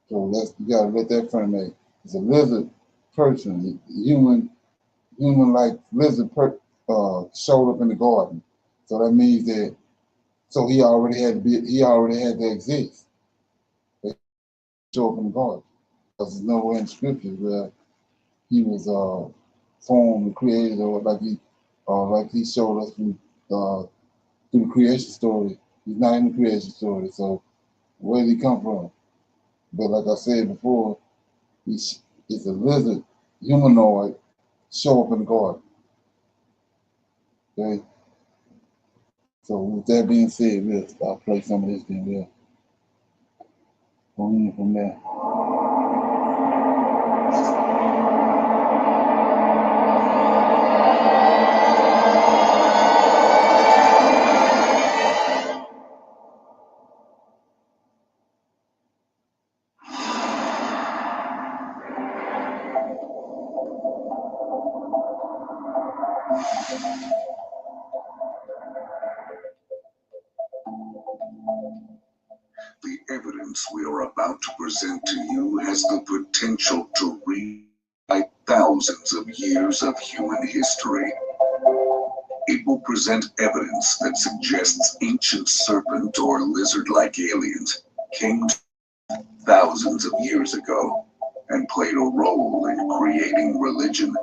So you gotta let that frame. It's a lizard person, human like lizard showed up in the garden. So that means that he already had to exist. They show up in the garden. Because there's nowhere in scripture where he was formed and created, or like he showed us through the creation story. He's not in the creation story. So where did he come from? But like I said before, it's a lizard humanoid show up in the garden. Okay. So with that being said, I'll play some of this, then we'll go in from there. The evidence we are about to present to you has the potential to rewrite thousands of years of human history. It will present evidence that suggests ancient serpent or lizard-like aliens came thousands of years ago and played a role in creating religion,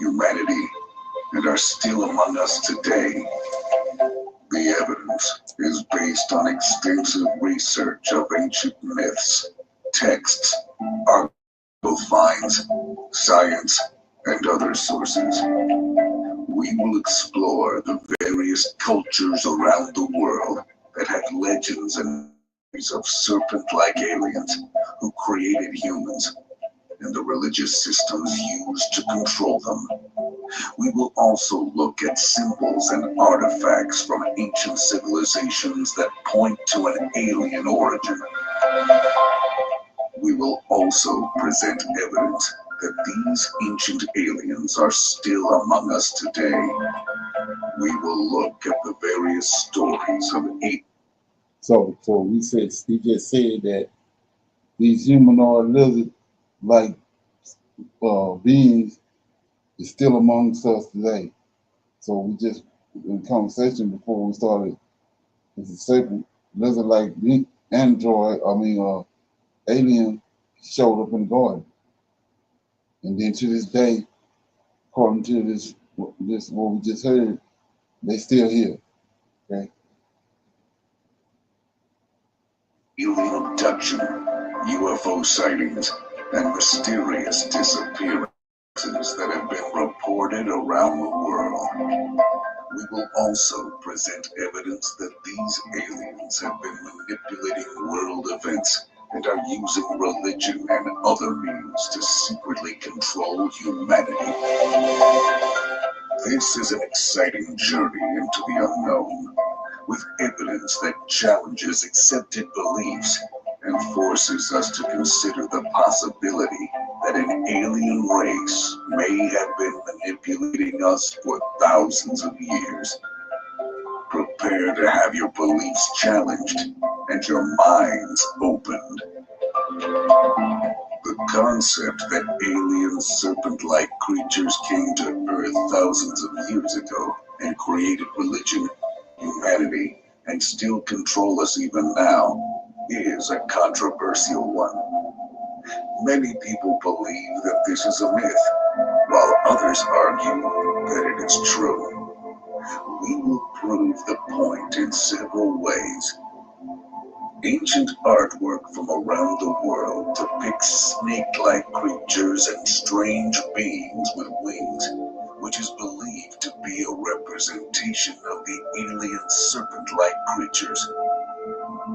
humanity, and are still among us today. The evidence is based on extensive research of ancient myths, texts, archaeological finds, science, and other sources. We will explore the various cultures around the world that have legends and stories of serpent-like aliens who created humans and the religious systems used to control them. We will also look at symbols and artifacts from ancient civilizations that point to an alien origin. We will also present evidence that these ancient aliens are still among us today. We will look at the various stories of So he just said that these humanoid lizard-like beings is still amongst us today. So we just, in conversation before we started, it's a serpent, lizard-like alien showed up in the garden. And then to this day, according to this what we just heard, they still here. Okay. alien abduction, UFO sightings, and mysterious disappearances that have been reported around the world. We will also present evidence that these aliens have been manipulating world events and are using religion and other means to secretly control humanity. This is an exciting journey into the unknown, with evidence that challenges accepted beliefs and forces us to consider the possibility that an alien race may have been manipulating us for thousands of years. Prepare to have your beliefs challenged and your minds opened. The concept that alien serpent-like creatures came to Earth thousands of years ago and created religion, humanity, and still control us even now is a controversial one. Many people believe that this is a myth, while others argue that it is true. We will prove the point in several ways. Ancient artwork from around the world depicts snake-like creatures and strange beings with wings, which is believed to be a representation of the alien serpent-like creatures.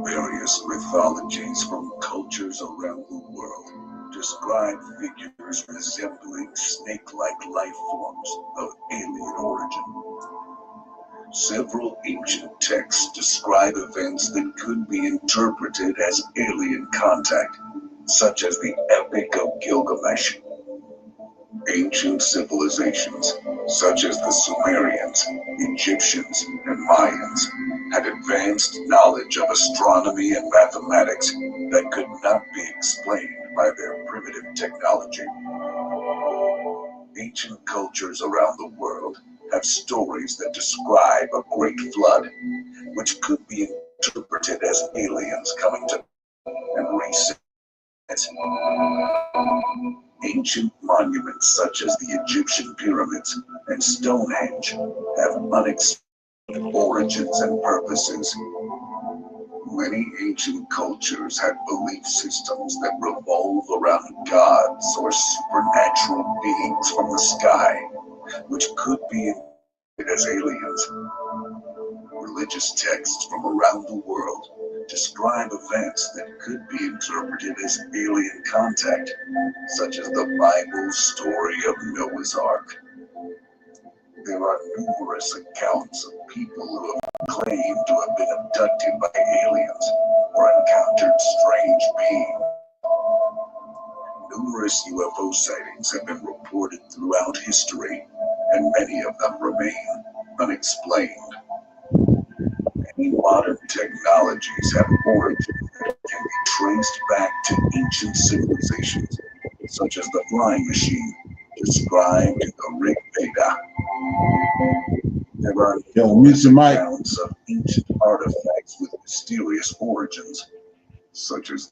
Various mythologies from cultures around the world describe figures resembling snake-like life forms of alien origin. Several ancient texts describe events that could be interpreted as alien contact, such as the Epic of Gilgamesh. Ancient civilizations, such as the Sumerians, Egyptians, and Mayans, had advanced knowledge of astronomy and mathematics that could not be explained by their primitive technology. Ancient cultures around the world have stories that describe a great flood, which could be interpreted as aliens coming to and reset. Ancient monuments such as the Egyptian pyramids and Stonehenge have unexplained origins and purposes. Many ancient cultures had belief systems that revolve around gods or supernatural beings from the sky, which could be interpreted as aliens. Religious texts from around the world describe events that could be interpreted as alien contact, such as the Bible's story of Noah's Ark. There are numerous accounts of people who have claimed to have been abducted by aliens or encountered strange beings. Numerous UFO sightings have been reported throughout history, and many of them remain unexplained. Many modern technologies have origins that can be traced back to ancient civilizations, such as the flying machine described in the Rig Veda. There are numerous accounts of ancient artifacts with mysterious origins, such as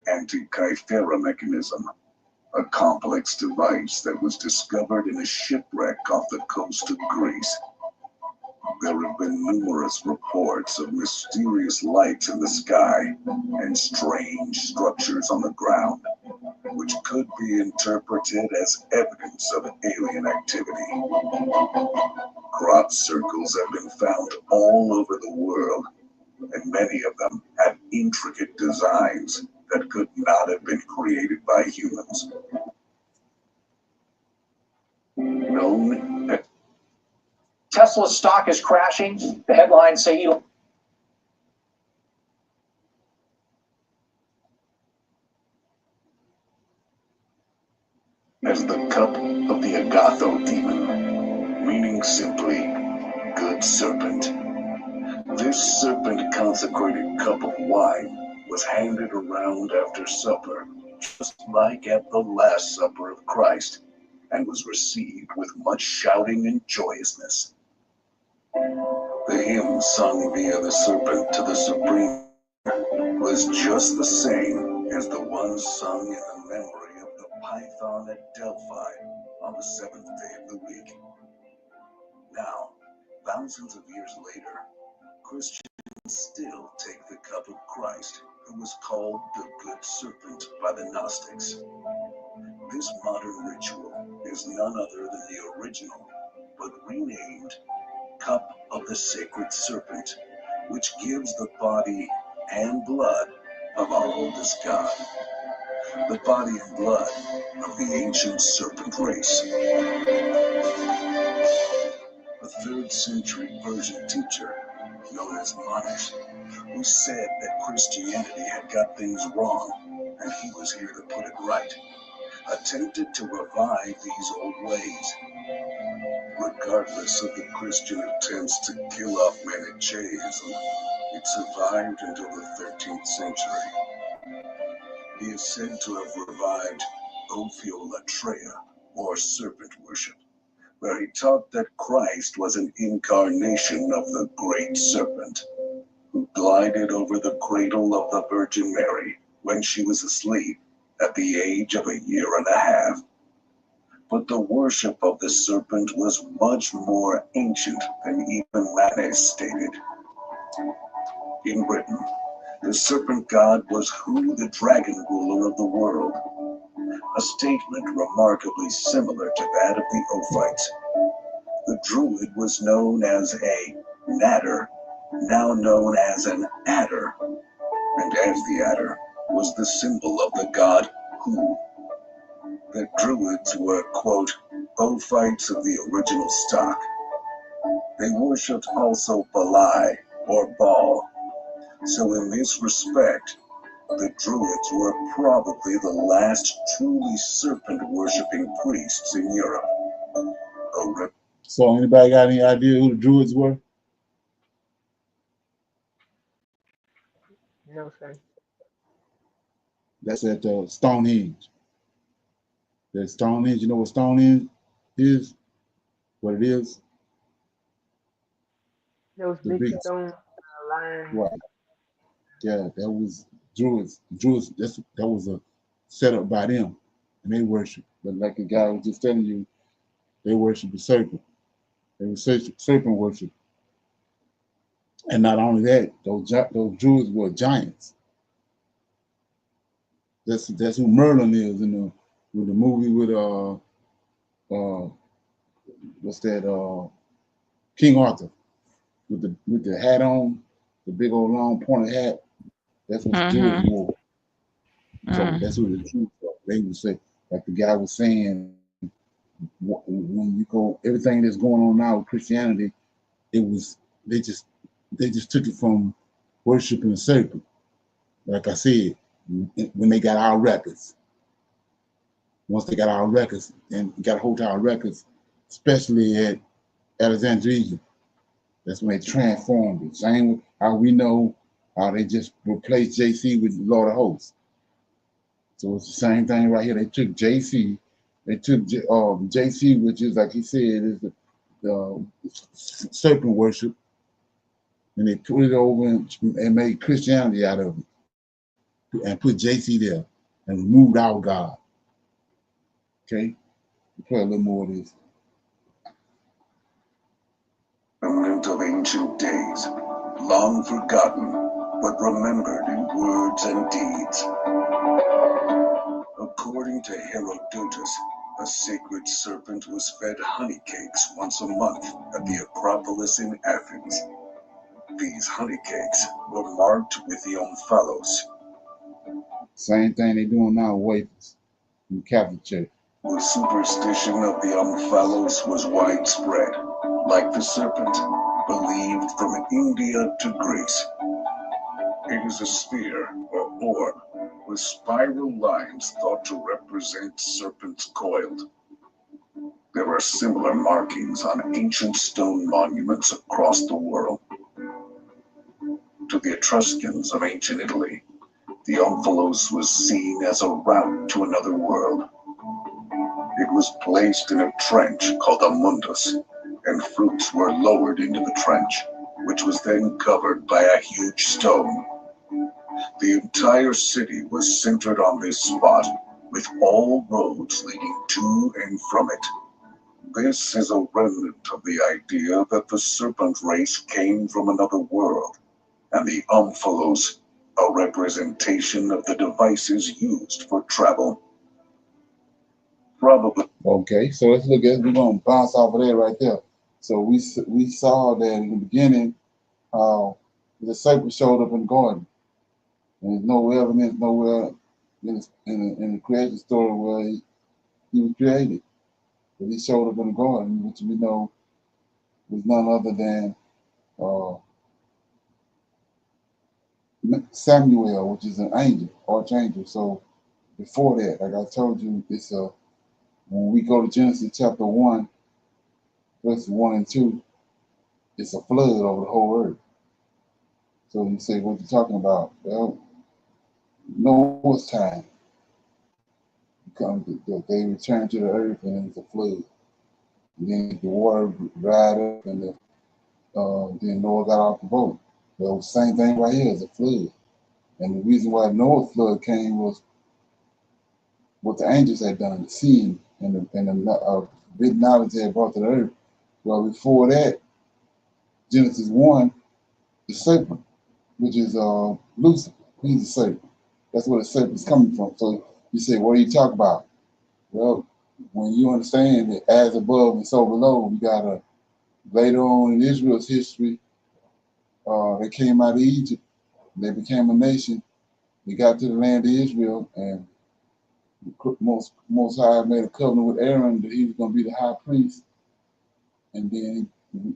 the Antikythera mechanism, a complex device that was discovered in a shipwreck off the coast of Greece. There have been numerous reports of mysterious lights in the sky and strange structures on the ground, which could be interpreted as evidence of alien activity. Crop circles have been found all over the world, and many of them have intricate designs that could not have been created by humans. Tesla's stock is crashing. The headlines say Elon. As the cup of the Agatho demon, meaning simply good serpent. This serpent-consecrated cup of wine was handed around after supper, just like at the Last Supper of Christ, and was received with much shouting and joyousness. The hymn sung via the serpent to the Supreme was just the same as the one sung in the memory of the Python at Delphi on the seventh day of the week. Now, thousands of years later, Christians still take the cup of Christ, who was called the Good Serpent by the Gnostics. This modern ritual is none other than the original, but renamed Cup of the Sacred Serpent, which gives the body and blood of our oldest god, the body and blood of the ancient serpent race. A 3rd century Persian teacher, known as Manes, who said that Christianity had got things wrong and he was here to put it right, attempted to revive these old ways. Regardless of the Christian attempts to kill off Manichaeism, it survived until the 13th century. He is said to have revived Ophiolatreia, or serpent worship, where he taught that Christ was an incarnation of the great serpent, who glided over the cradle of the Virgin Mary when she was asleep at the age of 1.5 years. But the worship of the serpent was much more ancient than even Manes stated. In Britain, the serpent god was Hu, the dragon ruler of the world, a statement remarkably similar to that of the Ophites. The druid was known as a natter, now known as an adder, and as the adder was the symbol of the god Hu, The Druids were, quote, ophites of the original stock. They worshipped also Balai or Baal. So in this respect, the Druids were probably the last truly serpent-worshipping priests in Europe. So anybody got any idea who the Druids were? No, sir. That's at Stonehenge. That Stonehenge, you know what Stonehenge is? What it is? Those The big big, stone lions. right. Yeah, that was Druids. Druids, that was a setup by them, and they worship. But like the guy was just telling you, they worship the serpent. They were serpent worship. And not only that, those Druids were giants. That's who Merlin is in the movie with what's that King Arthur with the hat on, the big old long pointed hat. That's what the Druids wore. So that's what the Druids were. They would say, like the guy was saying, when you go, everything that's going on now with Christianity, they just took it from worshiping the serpent. Like I said, when they got our records, once they got our records and got a hold of our records, especially at Alexandria, that's when they transformed it. Same with how we know how they just replaced JC with Lord of Hosts. So it's the same thing right here. They took JC, JC, which is like he said, is the serpent worship, and they put it over and made Christianity out of it, and put JC there, and removed our God. Okay, we'll play a little more of this. Remnant of ancient days, long forgotten, but remembered in words and deeds. According to Herodotus, a sacred serpent was fed honey cakes once a month at the Acropolis in Athens. These honey cakes were marked with the omphalos. Same thing they doing now with wafers in the Catholic Church. The superstition of the omphalos was widespread, like the serpent, believed from India to Greece. It is a sphere or orb with spiral lines thought to represent serpents coiled. There are similar markings on ancient stone monuments across the world. To the Etruscans of ancient Italy, the omphalos was seen as a route to another world. It was placed in a trench called a mundus, and fruits were lowered into the trench, which was then covered by a huge stone. The entire city was centered on this spot, with all roads leading to and from it. This is a remnant of the idea that the serpent race came from another world, and the omphalos, a representation of the devices used for travel. Probably. Okay, so let's look at, we're going to bounce off of that right there. So we saw that in the beginning, the serpent showed up in the garden. And there's no evidence nowhere in the creation story where he was created. But he showed up in the garden, which we know was none other than Samuel, which is an angel, archangel. So before that, like I told you, it's when we go to Genesis chapter 1, verses 1 and 2, it's a flood over the whole earth. So you say, what you talking about? Well, Noah's time. They returned to the earth and it's a flood. And then the water dried up and then Noah got off the boat. Well, the same thing right here is a flood. And the reason why Noah's flood came was what the angels had done, the seed and the big knowledge they had brought to the earth. Well, before that, Genesis 1, the serpent, which is Lucifer, he's the serpent. That's where the serpent's coming from. So you say, what are you talking about? Well, when you understand that as above and so below, we got a later on in Israel's history, they came out of Egypt, they became a nation, they got to the land of Israel, and Most High made a covenant with Aaron that he was going to be the high priest. And then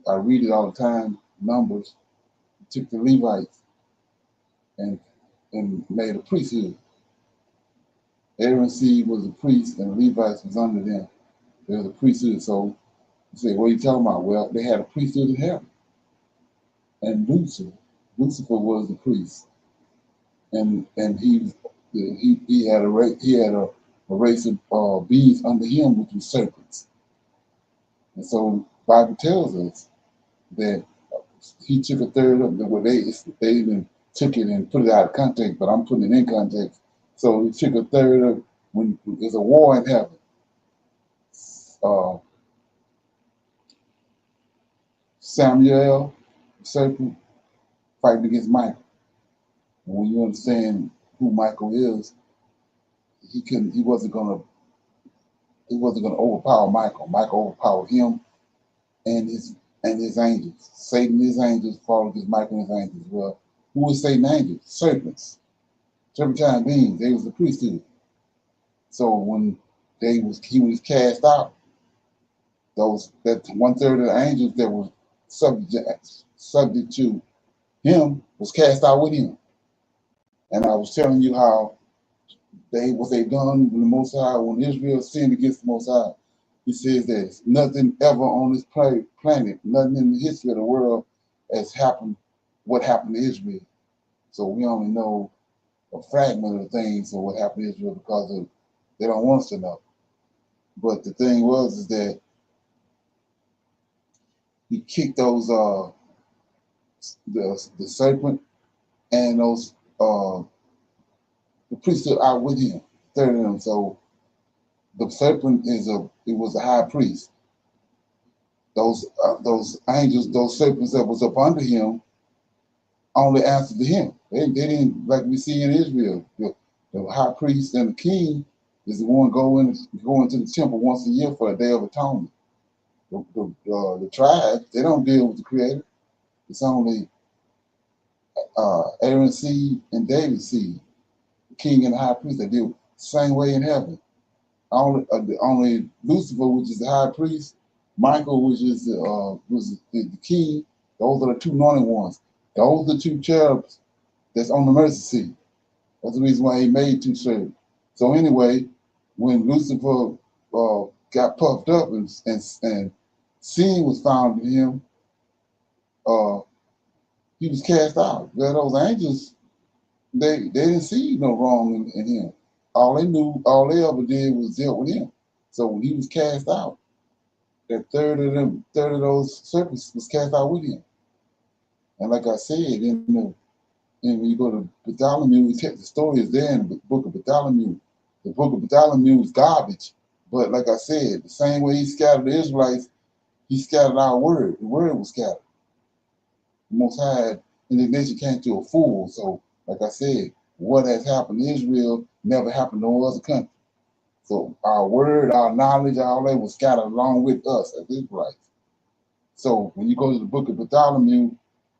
I read it all the time, Numbers, he took the Levites and made a priesthood. Aaron's seed was a priest and the Levites was under them. There was a priesthood. So you say, what are you talking about? Well, they had a priesthood in heaven. And Lucifer was the priest. And he had a race of beings under him, which was serpents. And so the Bible tells us that he took a third of the, well, they even took it and put it out of context, but I'm putting it in context. So he took a third of, when there's a war in heaven, Samuel, the serpent, fighting against Michael. And when you understand who Michael is, he wasn't gonna overpower Michael. Michael overpowered him and his angels. Satan and his angels fought against Michael and his angels. Well, who was Satan's angels? Serpents. Serpentine beings. They was the priesthood. So when he was cast out, that 1/3 of the angels that were subject to him was cast out with him. And I was telling you how what they done when the Most High, when Israel sinned against the Most High, he says that nothing ever on this planet, nothing in the history of the world has happened, what happened to Israel. So we only know a fragment of the things of what happened to Israel because they don't want us to know. But the thing is that he kicked those the serpent and those the priesthood out with him, 30 of them. So the serpent was a high priest. Those angels, those serpents that was up under him, only answered to him. They didn't, like we see in Israel. The high priest and the king is the one go into the temple once a year for a day of atonement. The tribes, they don't deal with the Creator. It's only Aaron's seed and David's seed, the king and the high priest. They deal the same way in heaven. Only Lucifer, which is the high priest, Michael, which is was the king. Those are the two anointed ones. Those are the two cherubs that's on the mercy seat. That's the reason why he made two cherubs. So anyway, when Lucifer got puffed up and sin was found in him, he was cast out. Well, those angels, they didn't see no wrong in him. All they ever did was deal with him. So when he was cast out, that third of those serpents was cast out with him. And like I said, when you go to Bartholomew, the story is there in the book of Bartholomew. The book of Bartholomew is garbage. But like I said, the same way he scattered the Israelites, he scattered our word. The word was scattered. The Most High indignation came to a fool. So like I said, what has happened to Israel never happened to no other country. So our word, our knowledge, all that was scattered along with us as Israelites. So when you go to the book of Bartholomew,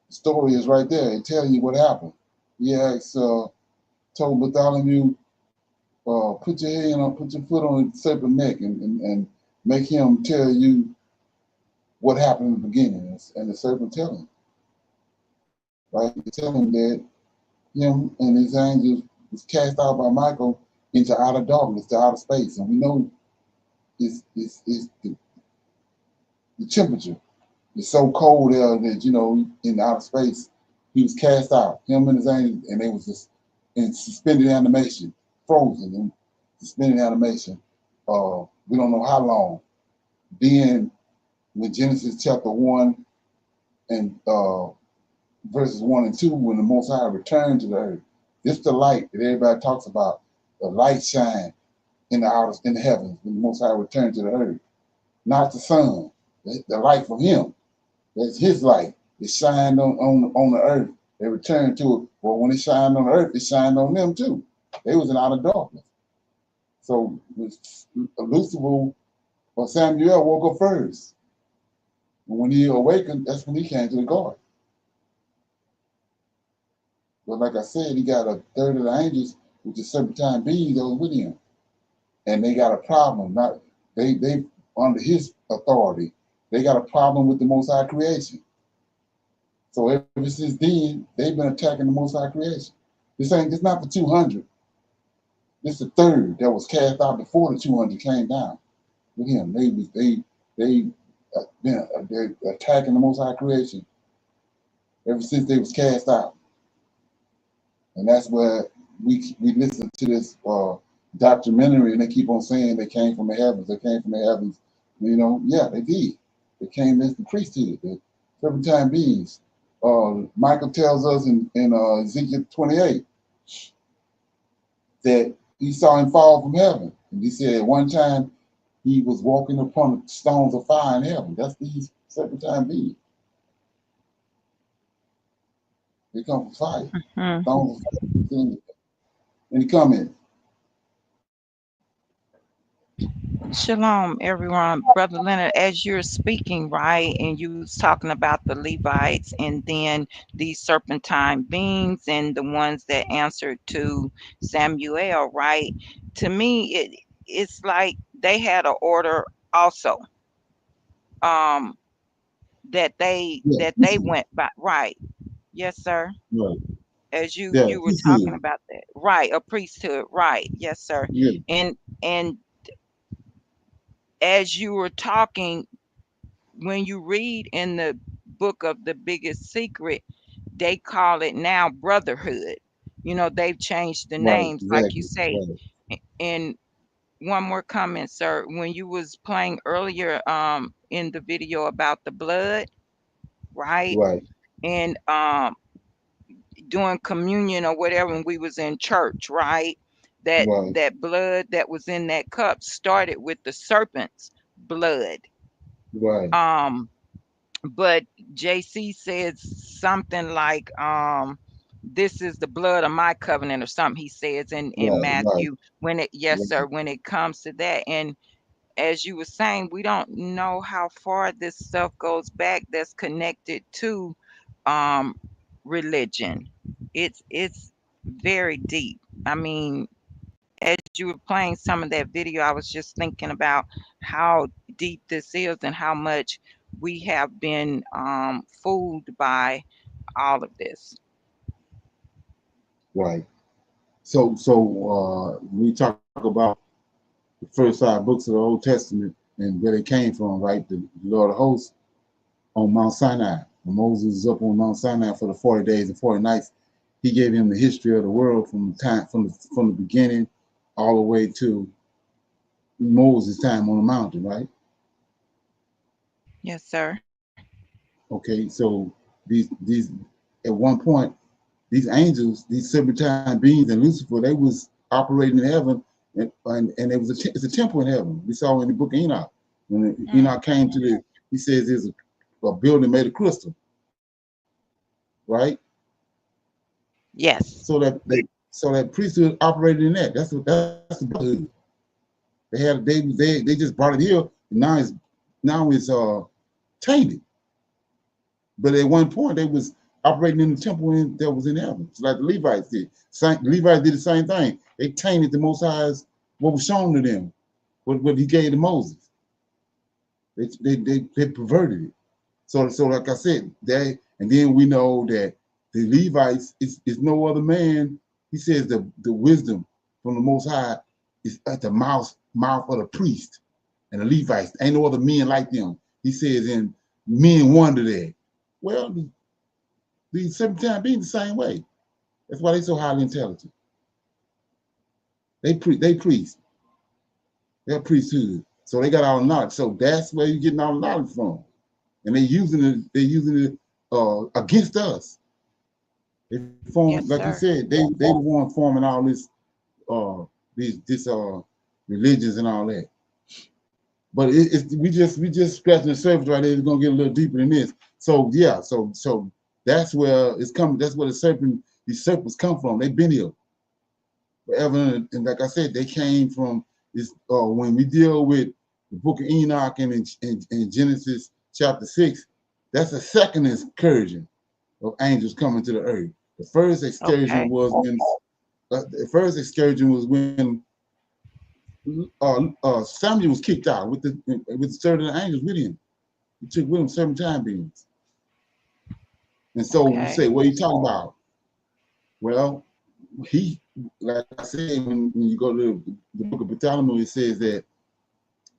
the story is right there. It tells you what happened. He told Bartholomew, put your foot on the serpent's neck and make him tell you what happened in the beginning. And the serpent tell him. Right? He tell him that him and his angels was cast out by Michael into outer darkness, to outer space. And we know it's the temperature is so cold there that, in outer space, he was cast out, him and his angels, and they was just in suspended animation, frozen in suspended animation. We don't know how long. Then with Genesis chapter 1 and verses 1 and 2, when the Most High returned to the earth, this the light that everybody talks about. The light shine in the heavens when the Most High returned to the earth. Not the sun, the light from him. That's his light. It shined on the earth. They returned to it. Well, when it shined on the earth, it shined on them too. They was in outer darkness. So Lucifer or Samuel woke up first. And when he awakened, that's when he came to the garden. But like I said, he got a third of the angels, which is serpentine beings, that was with him. and they got a problem. Not they under his authority, they got a problem with the Most High creation. So ever since then, they've been attacking the Most High creation. This not for 200. This the third that was cast out before the 200 came down with him. They're attacking the Most High creation ever since they was cast out. And that's where we listen to this documentary, and they keep on saying they came from the heavens. They came from the heavens. You know, yeah, they did. They came as the priesthood, the serpentine beings. Michael tells us in Ezekiel 28 that he saw him fall from heaven. And he said at one time he was walking upon the stones of fire in heaven. That's these serpentine beings. They come from fire. Mm-hmm. Stones of fire. Any comment? Shalom, everyone. Brother Leonard, as you're speaking, right, and you was talking about the Levites and then these serpentine beings and the ones that answered to Samuel, right? To me, it's like they had an order also. That they went by, right? Yes, sir. Right. As you Yeah, were talking about that, right? A priesthood, right? Yes, sir. Yeah. And as you were talking, when you read in the book of The Biggest Secret, they call it now brotherhood. You know, they've changed the names, Exactly. like you say. Right. And one more comment, sir. When you was playing earlier in the video about the blood, right? Right. And doing communion or whatever when we was in church, right? That blood that was in that cup started with the serpent's blood. Right. But JC says something like, this is the blood of my covenant or something he says in Matthew when it, yes, sir, when it comes to that. And as you were saying, we don't know how far this stuff goes back that's connected to religion. It's very deep. I mean, as you were playing some of that video, I was just thinking about how deep this is and how much we have been fooled by all of this. Right. So we talk about the first 5 books of the Old Testament and where they came from, right? The Lord of hosts on Mount Sinai. When Moses was up on Mount Sinai for the 40 days and 40 nights, he gave him the history of the world from the beginning all the way to Moses' time on the mountain, right? Yes, sir. Okay, so these at one point, these angels, these serpentine beings and Lucifer, they was operating in heaven, and it was it's a temple in heaven. We saw in the book of Enoch. When Enoch came to he says there's a building made of crystal, right? Yes. So that priesthood operated in that. That's the brotherhood. They just brought it here. And now it's tainted. But at one point they was operating in the temple that was in heaven. It's like the Levites did. The Levites did the same thing. They tainted the Most High's what was shown to them, what he gave to Moses. They perverted it. So like I said, and then we know that the Levites is no other man. He says the wisdom from the Most High is at the mouth of the priest and the Levites. Ain't no other men like them. He says, and men wonder that. Well, these serpentine beings the same way. That's why they're so highly intelligent. They priest. They're priesthood. So they got all the knowledge. So that's where you're getting all the knowledge from. And they're using it against us. They form, yes, like you said, they the one forming all this religions and all that. But we just scratching the surface right there. It's gonna get a little deeper than this. So yeah, so that's where it's coming. That's where these serpents come from. They've been here forever, and like I said, they came from this. When we deal with the book of Enoch and in Genesis chapter 6, that's a second excursion of angels coming to the earth. The first excursion was when Samuel was kicked out with the third of the angels with him. He took with him 7 time beings. And so you say, what are you talking about? Well, he, like I said, when you go to the book of Bartholomew, it says that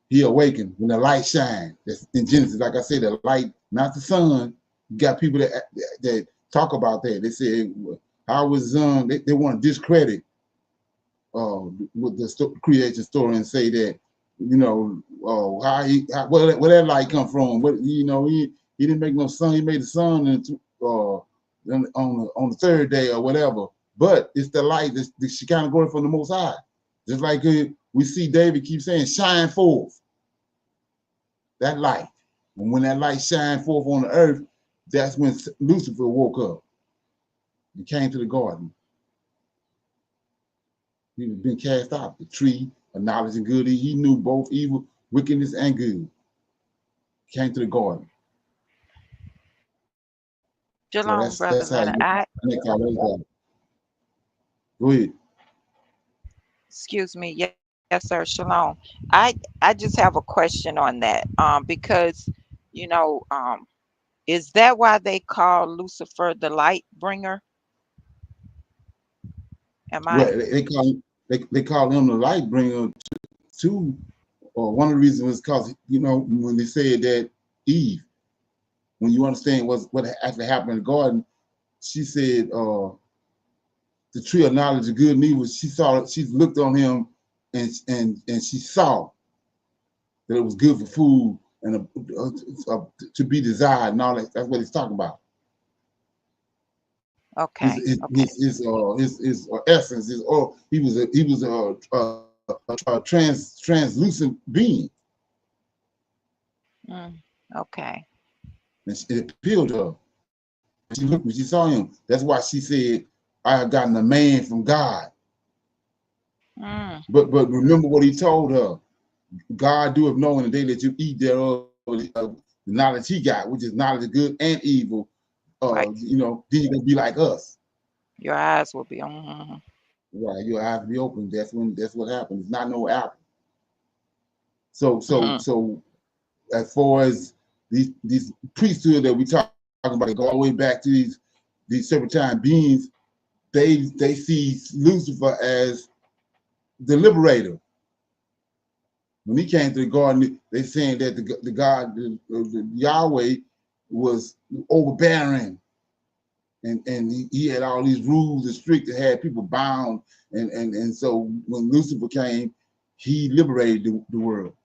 he awakened when the light shined. That's in Genesis. Like I said, the light, not the sun. You got people that talk about that. They say, how was they want to discredit with the creation story and say that, you know, where that light come from? What, you know, he didn't make no sun. He made the sun on the third day or whatever. But it's the light that she kind of going from the Most High. Just like we see David keep saying, shine forth. That light. And when that light shined forth on the earth, that's when Lucifer woke up and came to the garden. He was been cast out. The tree of knowledge and good. He knew both evil, wickedness, and good. Came to the garden. Shalom, So that's how you go ahead. Excuse me. Yes, sir. Shalom. I just have a question on that. Because, you know, is that why they call Lucifer the light bringer? Well, they call him the light bringer too. One of the reasons was because, you know, when they said that Eve, when you understand what actually happened in the garden, she said the tree of knowledge of good and evil, she looked on him and she saw that it was good for food and to be desired and all that. That's what he's talking about. Okay. His essence is he was a translucent being. Okay. And it appealed to her. She looked when she saw him. That's why she said, I have gotten a man from God. But remember what he told her. God doeth know in the day that you eat thereof the knowledge he got, which is knowledge of good and evil. Right. You know, then you're gonna be like us. Your eyes will be on. Right, your eyes will be open. That's what happens. It's not no apple. So as far as these priesthood that we talking about, they go all the way back to these serpentine beings, they see Lucifer as the liberator. When he came to the garden, they saying that the God, the Yahweh, was overbearing, and he had all these rules and strict that had people bound, and so when Lucifer came, he liberated the world.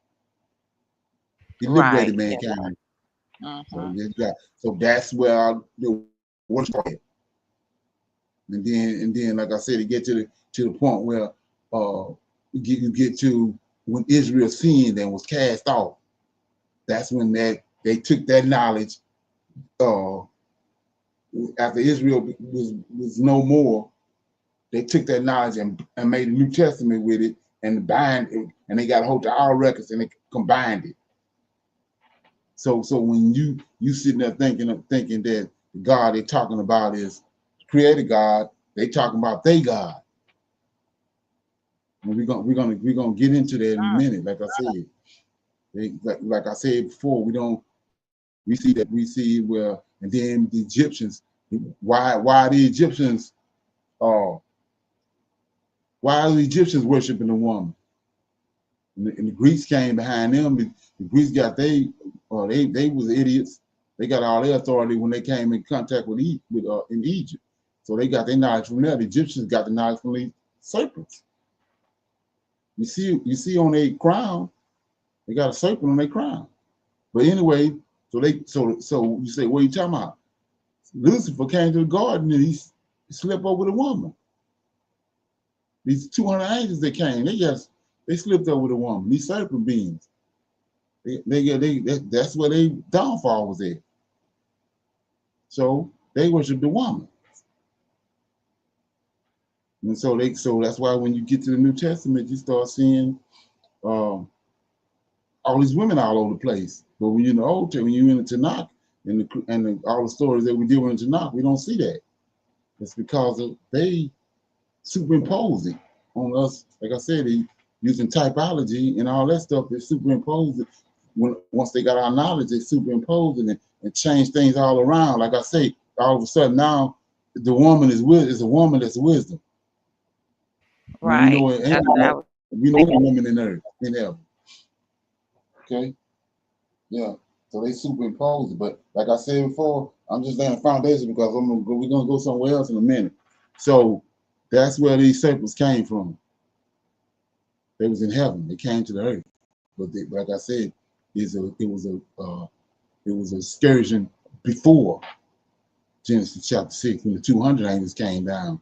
He liberated mankind. So that's where the work started. And then, like I said, you get to the point where you get to when Israel sinned and was cast off. That's when they took that knowledge. After Israel was no more, they took that knowledge and made a New Testament with it and bind it, and they got a hold of our records and they combined it. So when you sitting there thinking that the God they're talking about is created God, they talking about they God. And we're gonna get into that in a minute. Like I said, like I said before, we see where, and then the Egyptians, why the Egyptians worshiping the woman? And the Greeks came behind them. The Greeks got they was idiots. They got all their authority when they came in contact with in Egypt. So they got their knowledge from there. The Egyptians got the knowledge from the serpents. You see on their crown, they got a serpent on their crown. But anyway, so you say, what are you talking about? Lucifer came to the garden and he slept over with a woman. These 200 angels that came, they slipped over with a woman. These serpent beings. That's where their downfall was at. So they worship the woman. And so that's why when you get to the New Testament, you start seeing all these women all over the place. But when you're in the Old Testament, when you're in the Tanakh and all the stories that we deal with in Tanakh, we don't see that. It's because they superimpose it on us. Like I said, using typology and all that stuff. They superimposed it. Once they got our knowledge, they superimposed it and changed things all around. Like I say, all of a sudden now the woman is a woman that's wisdom. Right. We know it ain't we know the woman in earth, in heaven. Okay? Yeah. So they superimpose it. But like I said before, I'm just laying the foundation because we're gonna go somewhere else in a minute. So that's where these serpents came from. They was in heaven. They came to the earth. But they, like I said, it was a excursion before Genesis chapter 6 when the 200 angels came down.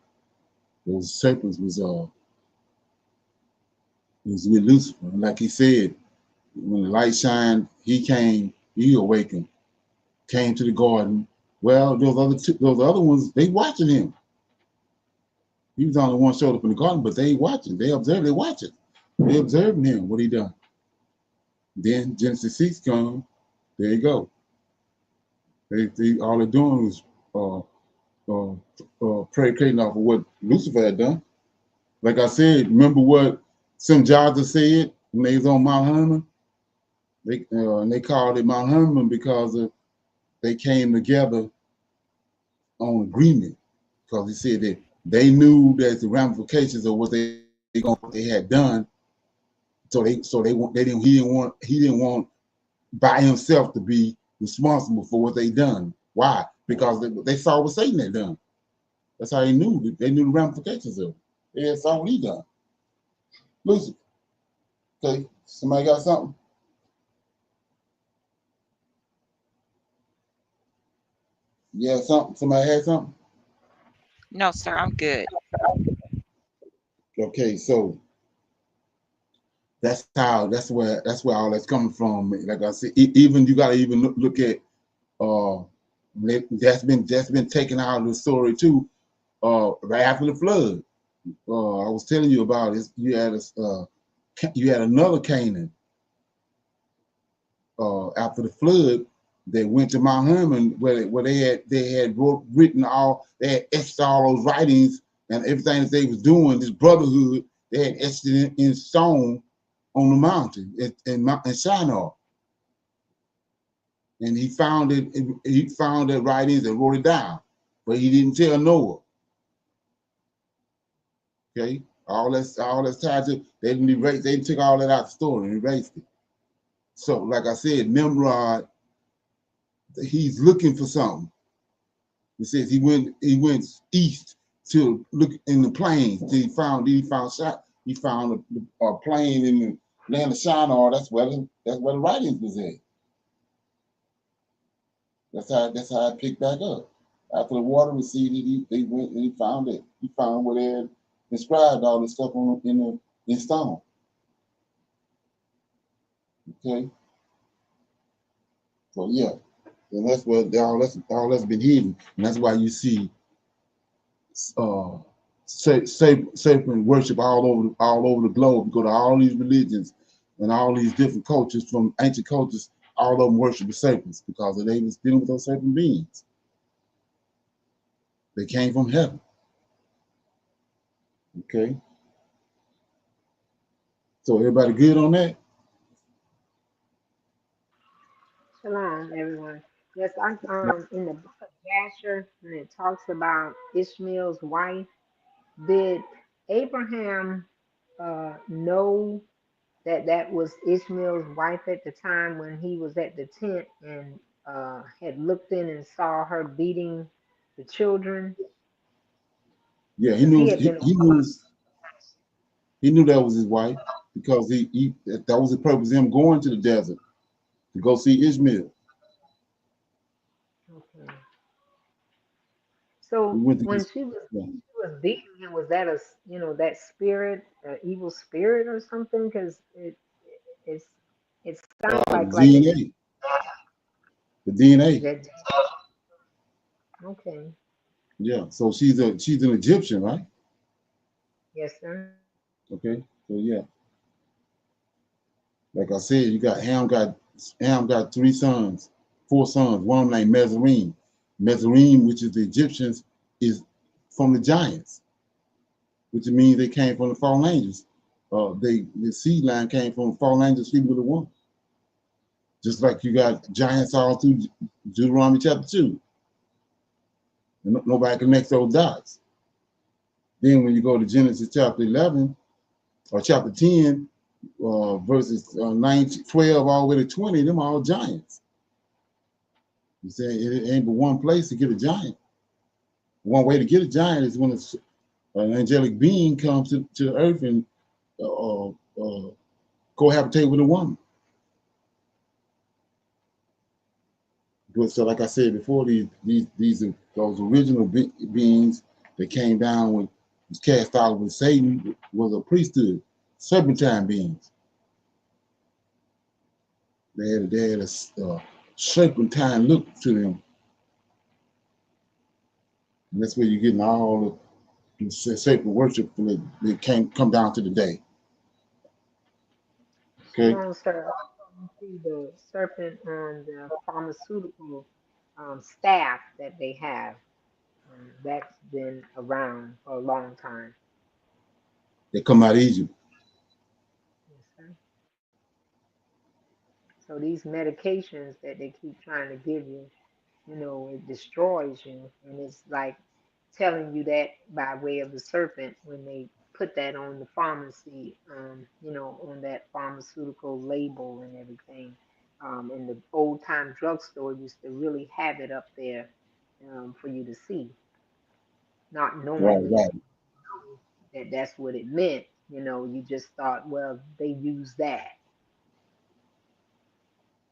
Those serpents was with Lucifer. And like he said, when the light shined, he came, he awakened, came to the garden. Well, those other ones, they watching him. He was the only one showed up in the garden, but they watching, they observe, they watching. They observing him, what he done. Then Genesis 6 comes, there you go. They all they're doing is predicating off of what Lucifer had done. Like I said, remember what some Jaja said when they was on Mount Hermon? They called it Mount Hermon because they came together on agreement. Because he said that they knew that the ramifications of what they had done. He didn't want by himself to be responsible for what they done. Why? Because they saw what Satan had done. That's how they knew. They knew the ramifications of it. They saw what he done. Lucy, okay, somebody got something? Yeah, something. Somebody had something? No, sir, I'm good. Okay, so that's where all that's coming from. Like I said, even you gotta even look at that's been taken out of the story too. Right after the flood, I was telling you about it. You had another Canaan after the flood. They went to Mount Hermon where they had written they had etched all those writings and everything that they was doing. This brotherhood, they had etched it in stone on the mountain in Shinar. And he found it. He found the writings and wrote it down, but he didn't tell Noah. Okay, all that's tied to. They didn't erase. They took all that out of the story and erased it. So, like I said, Nimrod, he's looking for something. He says he went east to look in the plains. He found a plain in the land of Shinar. That's where the writings was at. That's how it picked back up. After the water receded, they went and he found it. He found where they had inscribed all this stuff in stone. Okay. So yeah, and that's where all that's been hidden, and that's why you see serpent worship all over the globe. You go to all these religions and all these different cultures from ancient cultures. All of them worship the serpents because they was dealing with those serpent beings. They came from heaven. Okay. So everybody good on that? Shalom, everyone. Yes, I'm in the book of Jasher, and it talks about Ishmael's wife. Did Abraham know that was Ishmael's wife at the time when he was at the tent and had looked in and saw her beating the children? Yeah, he knew that was his wife because that was the purpose of him going to the desert to go see Ishmael. Okay. So when she was beating him, was that that spirit, evil spirit or something? Because it sounds like DNA. The DNA. Okay. Yeah. So she's an Egyptian, right? Yes, sir. Okay. So yeah. Like I said, you got Ham got 4 sons. One named Mesarine. Mesarine, which is the Egyptians, is from the giants, which means they came from the fallen angels. the seed line came from fallen angels sleeping with a woman. Just like you got giants all through Deuteronomy chapter 2. And nobody connects those dots. Then when you go to Genesis chapter 11 or chapter 10, verses 9, 12 all the way to 20, them are all giants. You say it ain't but one place to get a giant. One way to get a giant is when an angelic being comes to earth and cohabitate with a woman. But so, like I said before, these are those original beings that came down when was cast out with Satan was a priesthood, serpentine beings. They had a serpentine look to them. And that's where you're getting all the sacred worship that can't come down to the day. Okay. No, sir. You see the serpent on the pharmaceutical staff that they have. That's been around for a long time. They come out of Egypt. Yes, sir. So these medications that they keep trying to give you, you know, it destroys you. And it's like telling you that by way of the serpent when they put that on the pharmacy, you know, on that pharmaceutical label and everything. And the old time drugstore used to really have it up there for you to see, not knowing Right. that that's what it meant. You know, you just thought, well, they use that.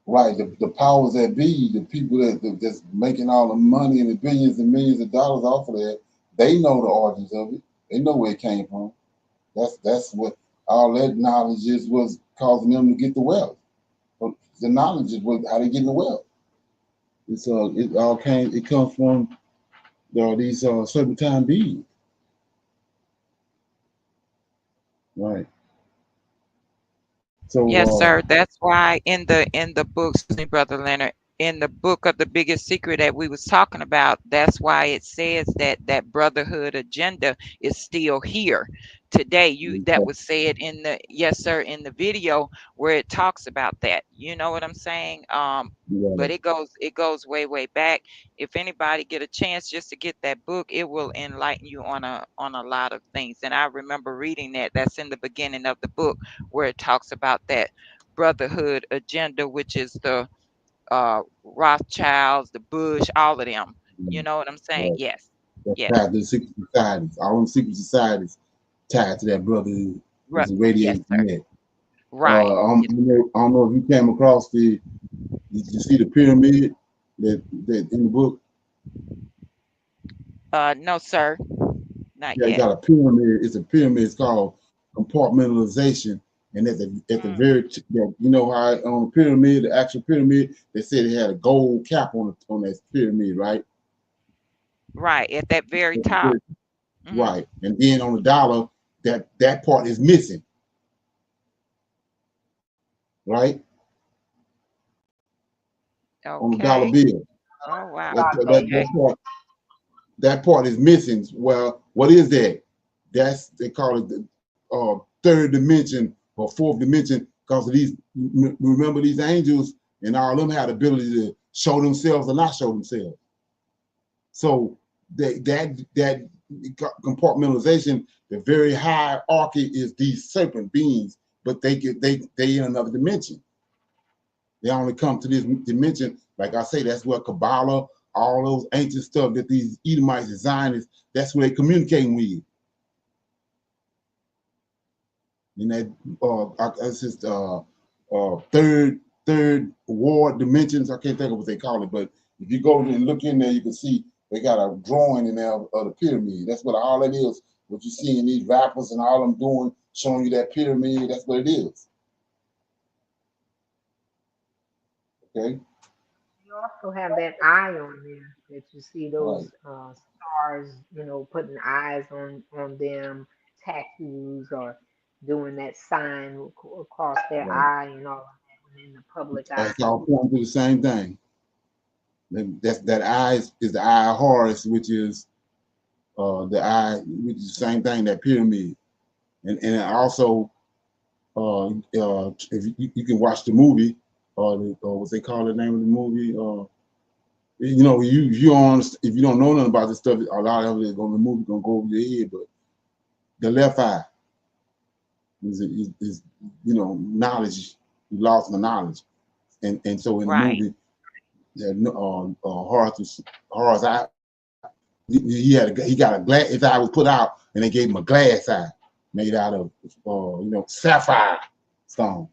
Right, the powers that be, the people that's making all the money and the billions and millions of dollars off of that, they know the origins of it. They know where it came from. That's what all that knowledge was causing them to get the wealth. But the knowledge is how they get the wealth. It comes from these serpentine beings. Right. So yes, sir. That's why in the book, excuse me, Brother Leonard, in the book of the biggest secret that we was talking about, that's why it says that brotherhood agenda is still here today. That was said in the yes, sir, in the video where it talks about that. You know what I'm saying? But it goes way back. If anybody get a chance just to get that book, it will enlighten you on a lot of things. And I remember reading that. That's in the beginning of the book where it talks about that brotherhood agenda, which is the Rothschilds, the Bush, all of them. You know what I'm saying? Right. Yes. That's Yes. tied to the secret societies. All them secret societies tied to that brotherhood. Right. Radiation Yes, net. Right. I don't know if you came across did you see the pyramid that in the book? No, sir. Not Yeah, yet. you got a pyramid. It's a pyramid. It's called compartmentalization. And at the very, you know how on the pyramid, the actual pyramid, they said it had a gold cap on that pyramid, right? Right, at that very top. Right, and then on the dollar, that part is missing, right? Okay. On the dollar bill. Oh wow. That part is missing. Well, what is that? They call it the third dimension or fourth dimension because of these. Remember, these angels and all of them had the ability to show themselves or not show themselves. So that compartmentalization, the very hierarchy is these serpent beings, but they in another dimension. They only come to this dimension, like I say, that's where Kabbalah, all those ancient stuff that these Edomites and Zionists, that's where they communicating with you. And that it's just third ward dimensions. I can't think of what they call it, but if you go and look in there, you can see they got a drawing in there of the pyramid. That's what all it is. What you see in these rappers and all them doing, showing you that pyramid, that's what it is. Okay. You also have that eye on there that you see those stars, you know, putting eyes on them, tattoos, or doing that sign across their eye and all of that in the public eye. That's all pointing to the same thing. That eye is the eye of Horus, which is the eye, which is the same thing, that pyramid. And also If you can watch the movie, or what they call the name of the movie, you know, if you don't know nothing about this stuff, a lot of it the movie gonna go over your head. But the left eye is you know, knowledge. You lost the knowledge, and so in the movie, Horace eye, he got a glass. His eye was put out, and they gave him a glass eye made out of you know, sapphire stone.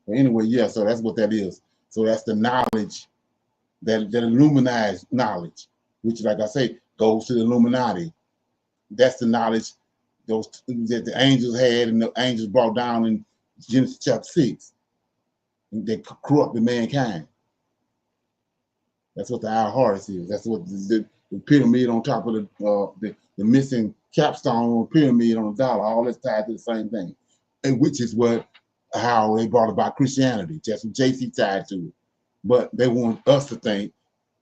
But anyway, yeah. So that's what that is. So that's the knowledge that illuminates knowledge, which, like I say, goes to the Illuminati. That's the knowledge that the angels had, and the angels brought down in Genesis chapter 6. They corrupted mankind. That's what the Eye of Horus is. That's what the pyramid on top of the missing capstone on the pyramid on the dollar. All that's tied to the same thing, and which is how they brought about Christianity. That's what JC tied to it. But they want us to think,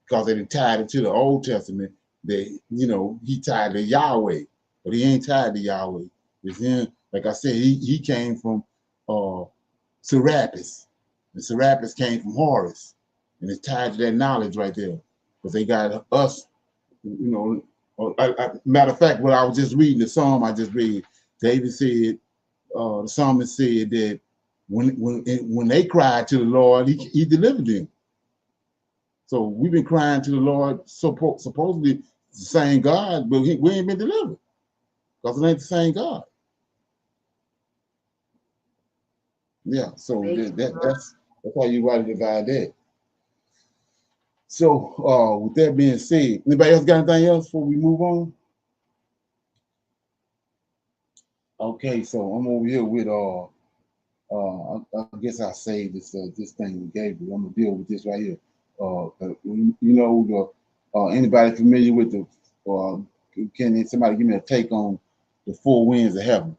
because they didn't tie it to the Old Testament, that, you know, he tied to Yahweh, but he ain't tied to Yahweh. It's him. Like I said, he came from Serapis, and Serapis came from Horus, and it's tied to that knowledge right there. But they got us, you know. Matter of fact, what I was just reading, the psalm I just read, David said, the psalmist said that when they cried to the Lord, he delivered them. So we've been crying to the Lord, supposedly the same God, but we ain't been delivered, because it ain't the same God. Yeah, so that's how you write to divide that. So with that being said, anybody else got anything else before we move on? Okay, so I'm over here with I guess I saved this thing we gave you. I'm gonna deal with this right here. You know, anybody familiar with can somebody give me a take on the four winds of heaven?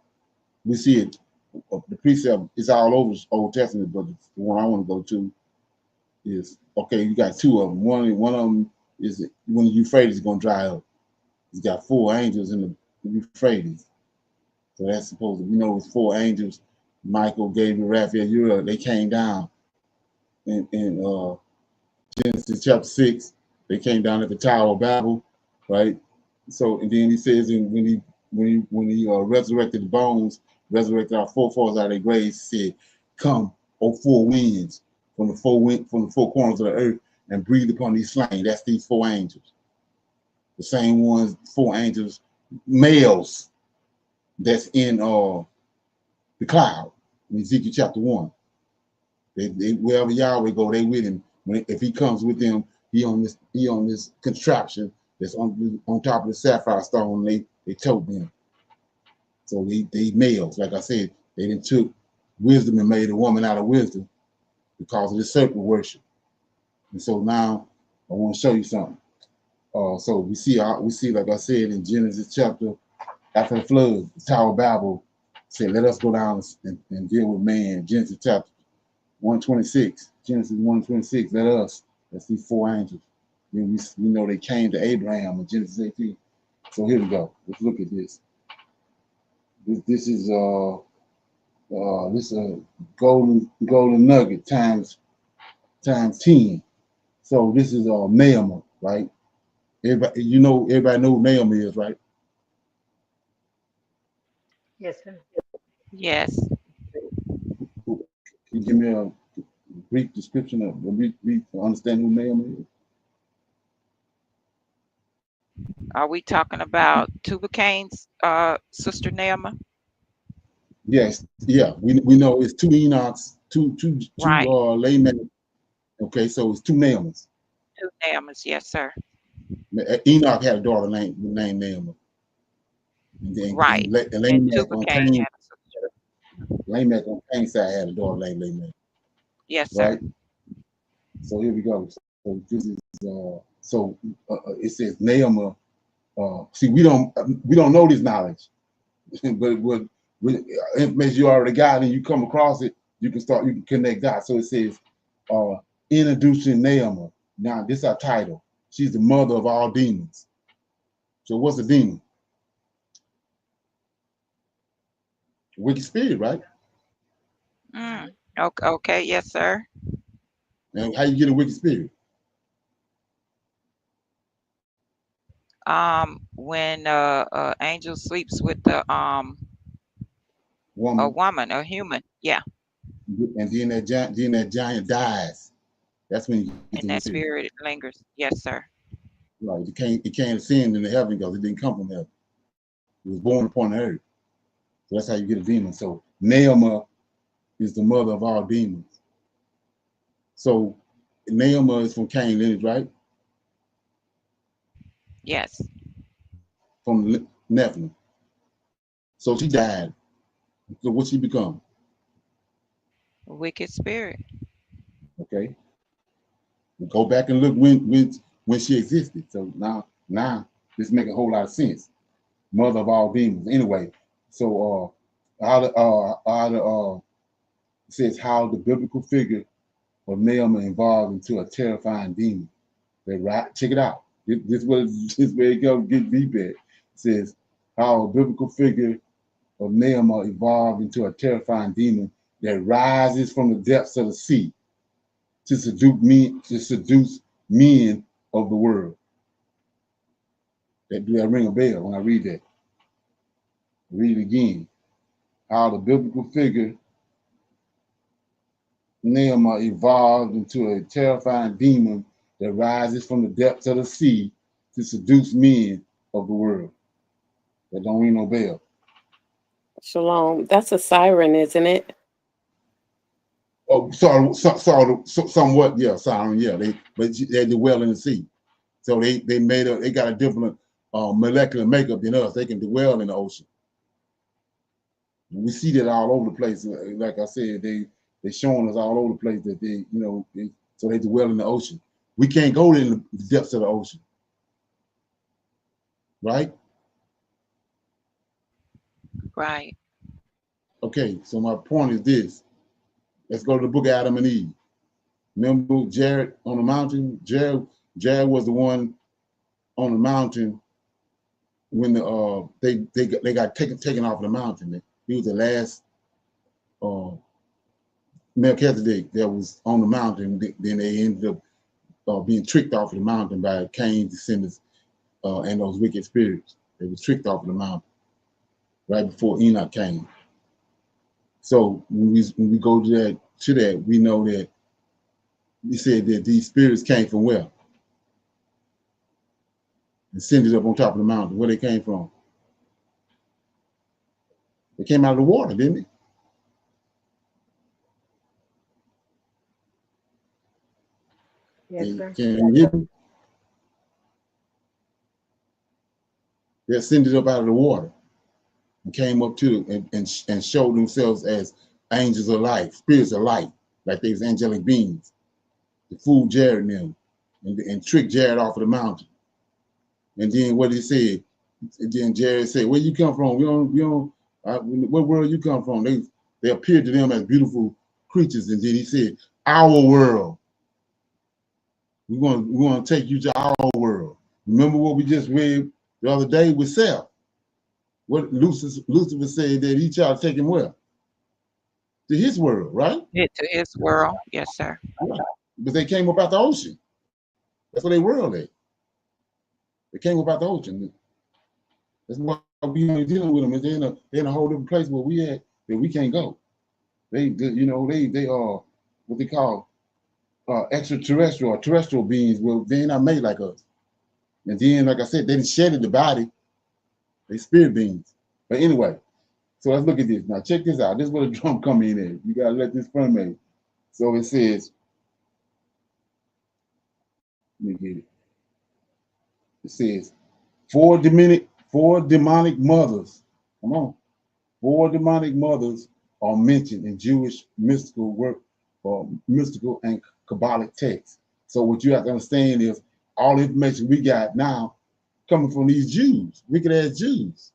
We see it, the precept is all over the Old Testament, but the one I want to go to is, okay, you got two of them. One of them is when the Euphrates is gonna dry up. He's got four angels in the Euphrates. So that's supposed to, you know, it's four angels, Michael, Gabriel, Raphael, Uriel. They came down in Genesis chapter 6. They came down at the Tower of Babel, right? So, and then he says, when he resurrected the bones, resurrected our forefathers out of their graves, he said, "Come, O four winds, from the four corners of the earth, and breathe upon these slain." That's these four angels, the same ones, four angels, males, that's in the cloud in Ezekiel chapter 1. They wherever Yahweh go, they with him. If he comes with them, he on this contraption that's on top of the sapphire stone. They tote them. So they males, like I said, they didn't took wisdom and made a woman out of wisdom because of the serpent worship. And so now I want to show you something. So we see, like I said, in Genesis chapter, after the flood, the Tower of Babel said, "Let us go down and deal with man." Genesis chapter 126, Genesis 126, that's these four angels. We know they came to Abraham in Genesis 18. So here we go. Let's look at this. This is a golden nugget times 10. So this is Naaman, right? Everybody know who Naaman is, right? Yes, sir. Yes. Can you give me a brief description of understand who Naaman is? Are we talking about Tubal-Cain's sister Naamah? Yes, yeah. We know it's two Enochs, two Right. Lamech. Okay, so it's two Naamans. Two Naamahs, yes, sir. Enoch had a daughter named Naamah. Right. And Tubal-Cain had a sister. Lamech on Cain's side had a daughter named Lamech. Yes, sir. Right. So here we go. So this is it says Naamah. See, we don't know this knowledge, but with information you already got and you come across it, you can connect dots. So it says, introducing Naamah. Now this is our title. She's the mother of all demons. So what's a demon? Wicked spirit, right? Okay, okay, yes, sir. And how you get a wicked spirit? When angel sleeps with the a Woman, woman, a human, yeah, and then that giant dies. That's when you get and the that wicked spirit. spirit lingers. Yes, sir. Right. It can't ascend into heaven because it didn't come from heaven. It was born upon the earth. So that's how you get a demon. So Naamah is the mother of all demons. So Naamah is from Cain lineage, right? Yes. From Nephilim. So she died. So what she become? Wicked spirit. Okay. Go back and look when she existed. So now this make a whole lot of sense. Mother of all demons. Anyway, so it says how the biblical figure of Naamah evolved into a terrifying demon. Check it out. This where it goes get deep at. It says how a biblical figure of Naamah evolved into a terrifying demon that rises from the depths of the sea to seduce men of the world. Do that ring a bell when I read that? Read it again. How the biblical figure Naamah evolved into a terrifying demon that rises from the depths of the sea to seduce men of the world. That don't ring no bell. Shalom. That's a siren, isn't it? Oh, somewhat, yeah, siren, yeah. They dwell in the sea, so they got a different molecular makeup than us. They can dwell in the ocean. We see that all over the place. Like I said, they showing us all over the place that so they dwell in the ocean. We can't go in the depths of the ocean, right? Right. Okay, so my point is this. Let's go to the book of Adam and Eve. Remember Jared on the mountain? Jared was the one on the mountain when they got taken off the mountain. He was the last Melchizedek that was on the mountain. Then they ended up being tricked off of the mountain by Cain's descendants and those wicked spirits. They were tricked off of the mountain right before Enoch came. So when we go to that, we know that we said that these spirits came from where? Ascended up on top of the mountain. Where they came from? They came out of the water, didn't they? Yes, sir. Can you hear me? They ascended up out of the water and came up to and showed themselves as angels of light, spirits of light, like they was angelic beings. To fool Jared and them and trick Jared off of the mountain. And then what he said, and then Jared said, "Where you come from? We don't. What world you come from?" They appeared to them as beautiful creatures, and then he said, "Our world. We're going to take you to our world." Remember what we just read the other day with Seth? What Lucifer said that he tried to take him where? To his world, right? To his world, yes, sir. Right. But they came up out the ocean. That's where they world at. They came up out the ocean. That's why we ain't dealing with them. They're in a whole different place where we at that we can't go. They are what they call extraterrestrial or terrestrial beings. Well, they're not made like us. And then, like I said, they didn't shed the body. They spirit beings. But anyway, so let's look at this. Now check this out. This is where the drum come in at. You gotta let this permeate. So it says, let me get it. It says, four demonic mothers. Come on. 4 demonic mothers are mentioned in Jewish mystical work or mystical and Kabbalic texts. So what you have to understand is all the information we got now coming from these Jews, wicked ass Jews.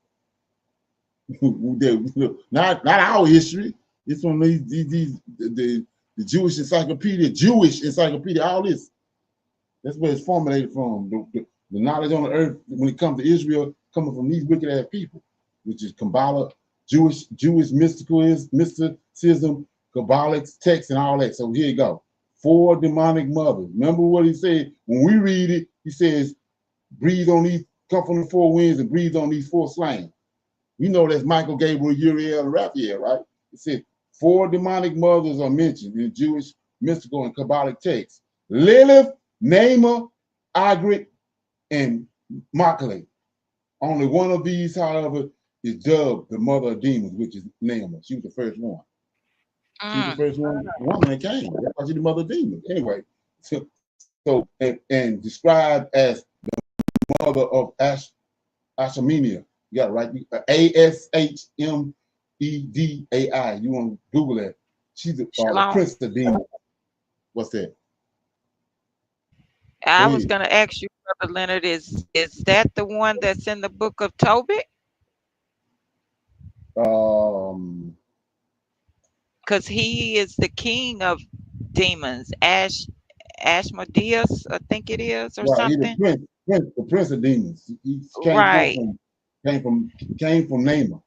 not our history. It's from the Jewish encyclopedia, all this. That's where it's formulated from. The knowledge on the earth when it comes to Israel coming from these wicked ass people, which is Kabbalah, Jewish mysticism, Kabbalic texts and all that. So here you go. 4 demonic mothers. Remember what he said? When we read it, he says, breathe on these, come from the 4 winds and breathe on these 4 slain. We know that's Michael, Gabriel, Uriel, and Raphael, right? It said 4 demonic mothers are mentioned in Jewish mystical and Kabbalic texts. Lilith, Naamah, Agrit, and Makale. Only one of these, however, is dubbed the mother of demons, which is Naamah. She was the first one. She was the first woman that came. That's why she's the mother of demons. Anyway, so and described as the mother of Ashemenia. You got it right. Ashmedai. You want to Google that. She's the prince of demons. What's that? I was going to ask you, Brother Leonard, is that the one that's in the book of Tobit? Because he is the king of demons, Ashmodeus, I think it is, or something. He's the prince of demons. He came from Naamah.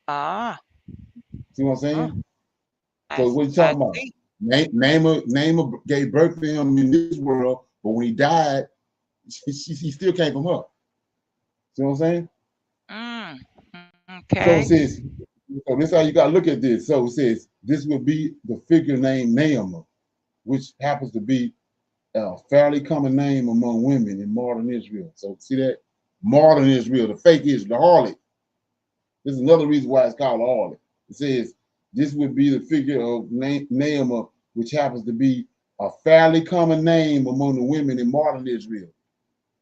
Ah. See what I'm saying? So what are you talking about? Naamah gave birth to him in this world, but when he died, he still came from her. See what I'm saying? Okay. So it says, so this is how you got to look at this. So it says, this will be the figure named Naamah, which happens to be a fairly common name among women in modern Israel. So see that? Modern Israel, the fake Israel, the harlot. This is another reason why it's called harlot. It says, this would be the figure of Naamah, which happens to be a fairly common name among the women in modern Israel.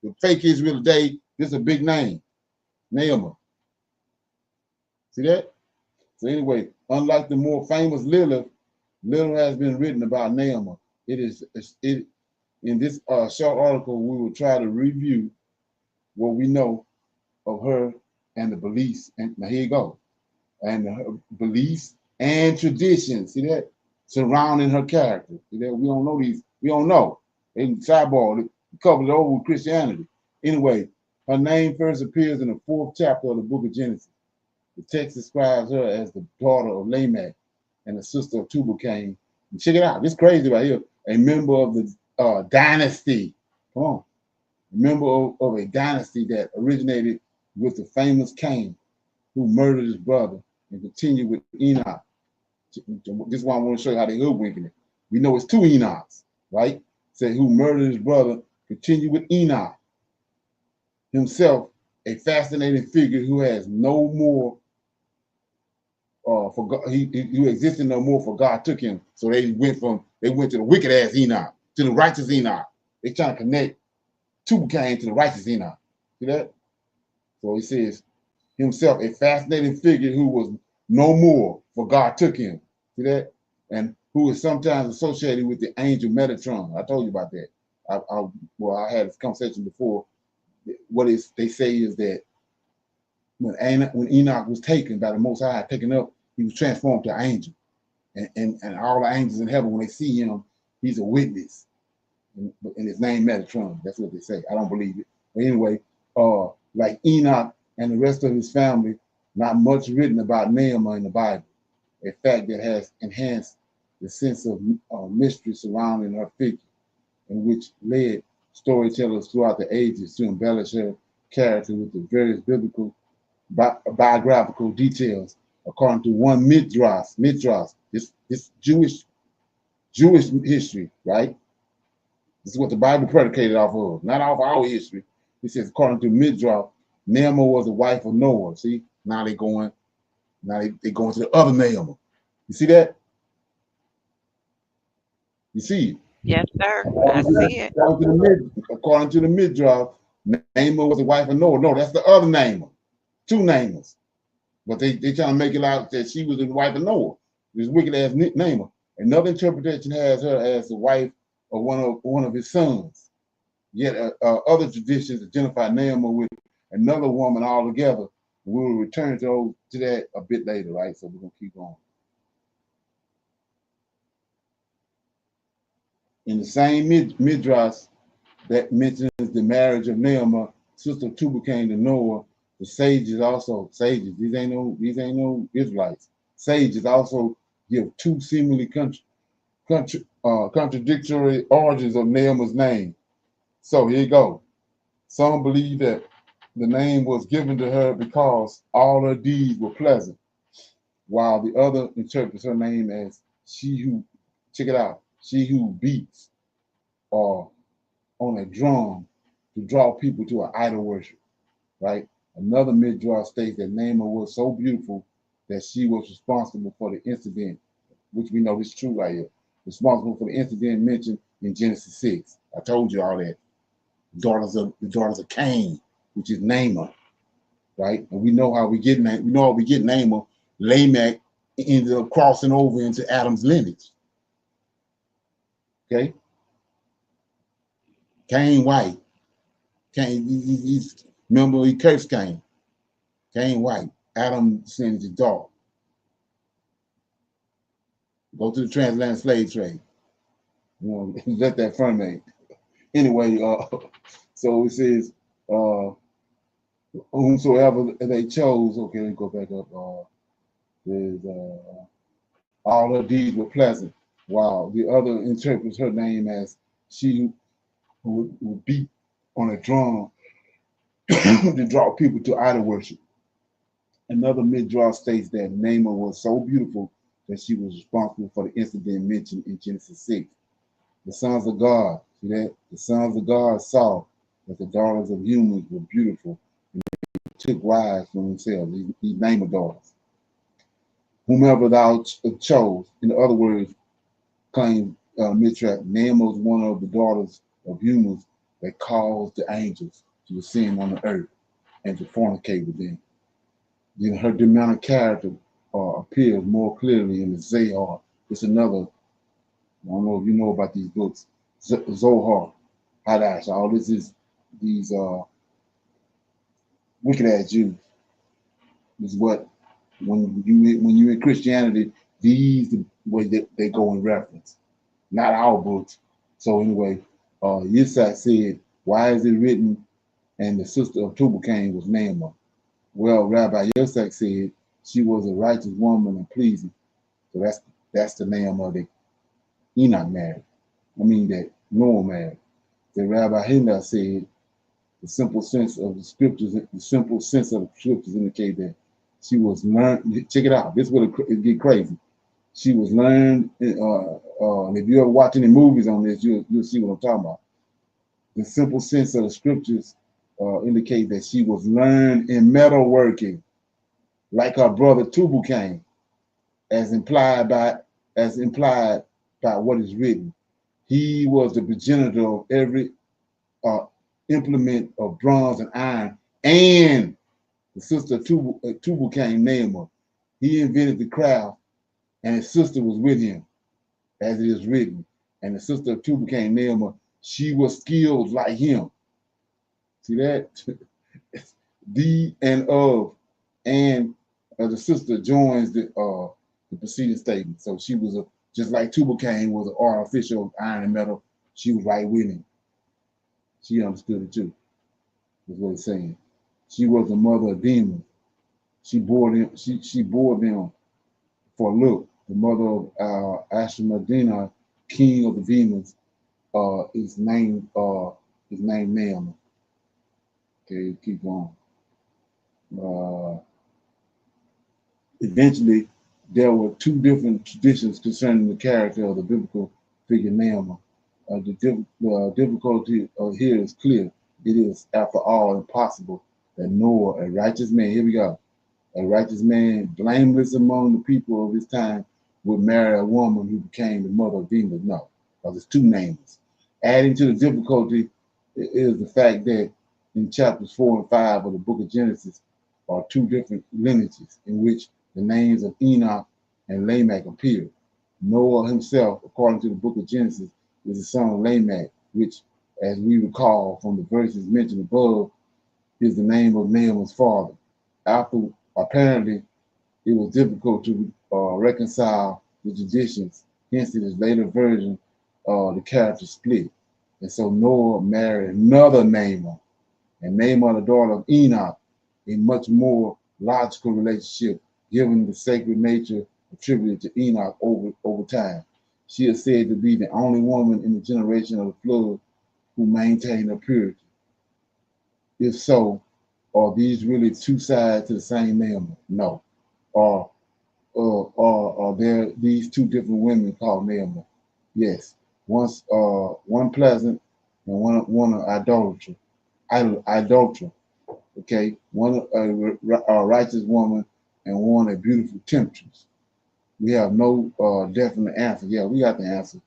The fake Israel today, this is a big name, Naamah. See that? So anyway, unlike the more famous Lilith, little has been written about Naamah. In this short article, we will try to review what we know of her and the beliefs. And now here you go. And her beliefs and traditions. See that? Surrounding her character. See that? We don't know these. We don't know. In sidebar, covered it over with Christianity. Anyway, her name first appears in the 4th chapter of the book of Genesis. The text describes her as the daughter of Lamech and the sister of Tubal-Cain. And check it out. This crazy right here. A member of the dynasty. Come on. A member of a dynasty that originated with the famous Cain, who murdered his brother and continued with Enoch. This is why I want to show you how they hoodwinking it. We know it's 2 Enochs, right? Say who murdered his brother, continued with Enoch. Himself, a fascinating figure who has no more for God, he existed no more, for God took him. So they went to the wicked ass Enoch to the righteous Enoch. They trying to connect Tubal-Cain to the righteous Enoch. See that? So he says himself, a fascinating figure who was no more, for God took him. See that? And who is sometimes associated with the angel Metatron. I told you about that. I had this conversation before. What they say is that when Enoch was taken by the Most High, taken up, he was transformed to an angel. And all the angels in heaven, when they see him, he's a witness. And his name Metatron. That's what they say. I don't believe it. But anyway, like Enoch and the rest of his family, not much written about Naamah in the Bible. A fact that has enhanced the sense of mystery surrounding her figure, and which led storytellers throughout the ages to embellish her character with the various biblical biographical details. According to one Midrash, this Jewish history, right? This is what the Bible predicated off of, not off our history. It says, according to Midrash, Naamah was the wife of Noah. See, now they going to the other Naamah. You see that? You see it? Yes, sir. I see it. According to the Midrash, Naamah was the wife of Noah. No, that's the other Naamah. 2 Naamahs. But they trying to make it out that she was the wife of Noah. This wicked ass Naamah. Another interpretation has her as the wife of one of his sons. Yet other traditions identify Naamah with another woman altogether. We will return to that a bit later, right? So we're gonna keep on. In the same Midrash that mentions the marriage of Naamah, sister of Tubal-Cain to Noah, the sages. These ain't no Israelites. Sages also give two seemingly contradictory origins of Naaman's name. So here you go. Some believe that the name was given to her because all her deeds were pleasant, while the other interprets her name as she who, check it out, she who beats or on a drum to draw people to an idol worship, right? Another Midrash states that Naaman was so beautiful that she was responsible for the incident, which we know is true right here, responsible for the incident mentioned in Genesis 6. I told you all that. The daughters of Cain, which is Naaman, right? And we know how we get Naaman. Lamech ended up crossing over into Adam's lineage. Okay? Cain white. Cain, remember he cursed Cain. Cain white. Adam sins is dark. Go to the transatlantic slave trade. You know, let that ferment. Anyway, so it says, whomsoever they chose, okay, let me go back up. All her deeds were pleasant, while the other interprets her name as she who would beat on a drum to draw people to idol worship. Another Midrash states that Naaman was so beautiful that she was responsible for the incident mentioned in Genesis 6. The sons of God, see that? The sons of God saw that the daughters of humans were beautiful and they took wives for themselves, these Naaman daughters. Whomever thou chose, in other words, claimed Midrash, Naaman was one of the daughters of humans that caused the angels to descend on the earth and to fornicate with them. Then her demonic character appears more clearly in the Zohar. It's another, I don't know if you know about these books, Zohar, Hadash. All this is these wicked ass Jews. Is what when you in Christianity, these the way they go in reference, not our books. So anyway, Yitzhak said, "Why is it written?" And the sister of Tubal Cain was Naaman. Well, Rabbi Yitzhak said she was a righteous woman and pleasing. So that's the Naaman that Enoch married. I mean that Noah married. The Rabbi Hillel said the simple sense of the scriptures indicate that she was learned. Check it out. This will get crazy. She was learned. And if you ever watch any movies on this, you'll see what I'm talking about. The simple sense of the scriptures indicate that she was learned in metalworking, like her brother Tubal Cain, as implied by what is written. He was the progenitor of every implement of bronze and iron, and the sister Tubal Cain, Naaman. He invented the craft, and his sister was with him, as it is written. And the sister of Tubal Cain, Naaman, she was skilled like him. See that? The and of, and the sister joins the preceding statement. So she was just like Tubal Cain was an artificial iron and metal. She was right with him. She understood it too. That's what it's saying. She was the mother of demons. She bore them. She bore them for a look. The mother of Ashmedina, king of the demons, is named Naaman. Okay, keep going. Eventually, there were two different traditions concerning the character of the biblical figure Naaman. The difficulty here is clear. It is, after all, impossible that Noah, a righteous man, here we go, a righteous man, blameless among the people of his time, would marry a woman who became the mother of demons. No, because it's two names. Adding to the difficulty is the fact that in chapters 4 and 5 of the book of Genesis are two different lineages in which the names of Enoch and Lamech appear. Noah himself, according to the book of Genesis, is the son of Lamech, which, as we recall from the verses mentioned above, is the name of Naaman's father. Apparently, it was difficult to reconcile the traditions. Hence, in his later version, the character split. And so Noah married another Naaman, and Naaman, the daughter of Enoch, a much more logical relationship, given the sacred nature of attributed to Enoch over time. She is said to be the only woman in the generation of the flood who maintained her purity. If so, are these really two sides to the same Naamah? No. Or are there these two different women called Naamah? Yes. One pleasant and one idolater. Okay, one a righteous woman and one a beautiful temptress. We have no definite answer. Yeah, we got the answer.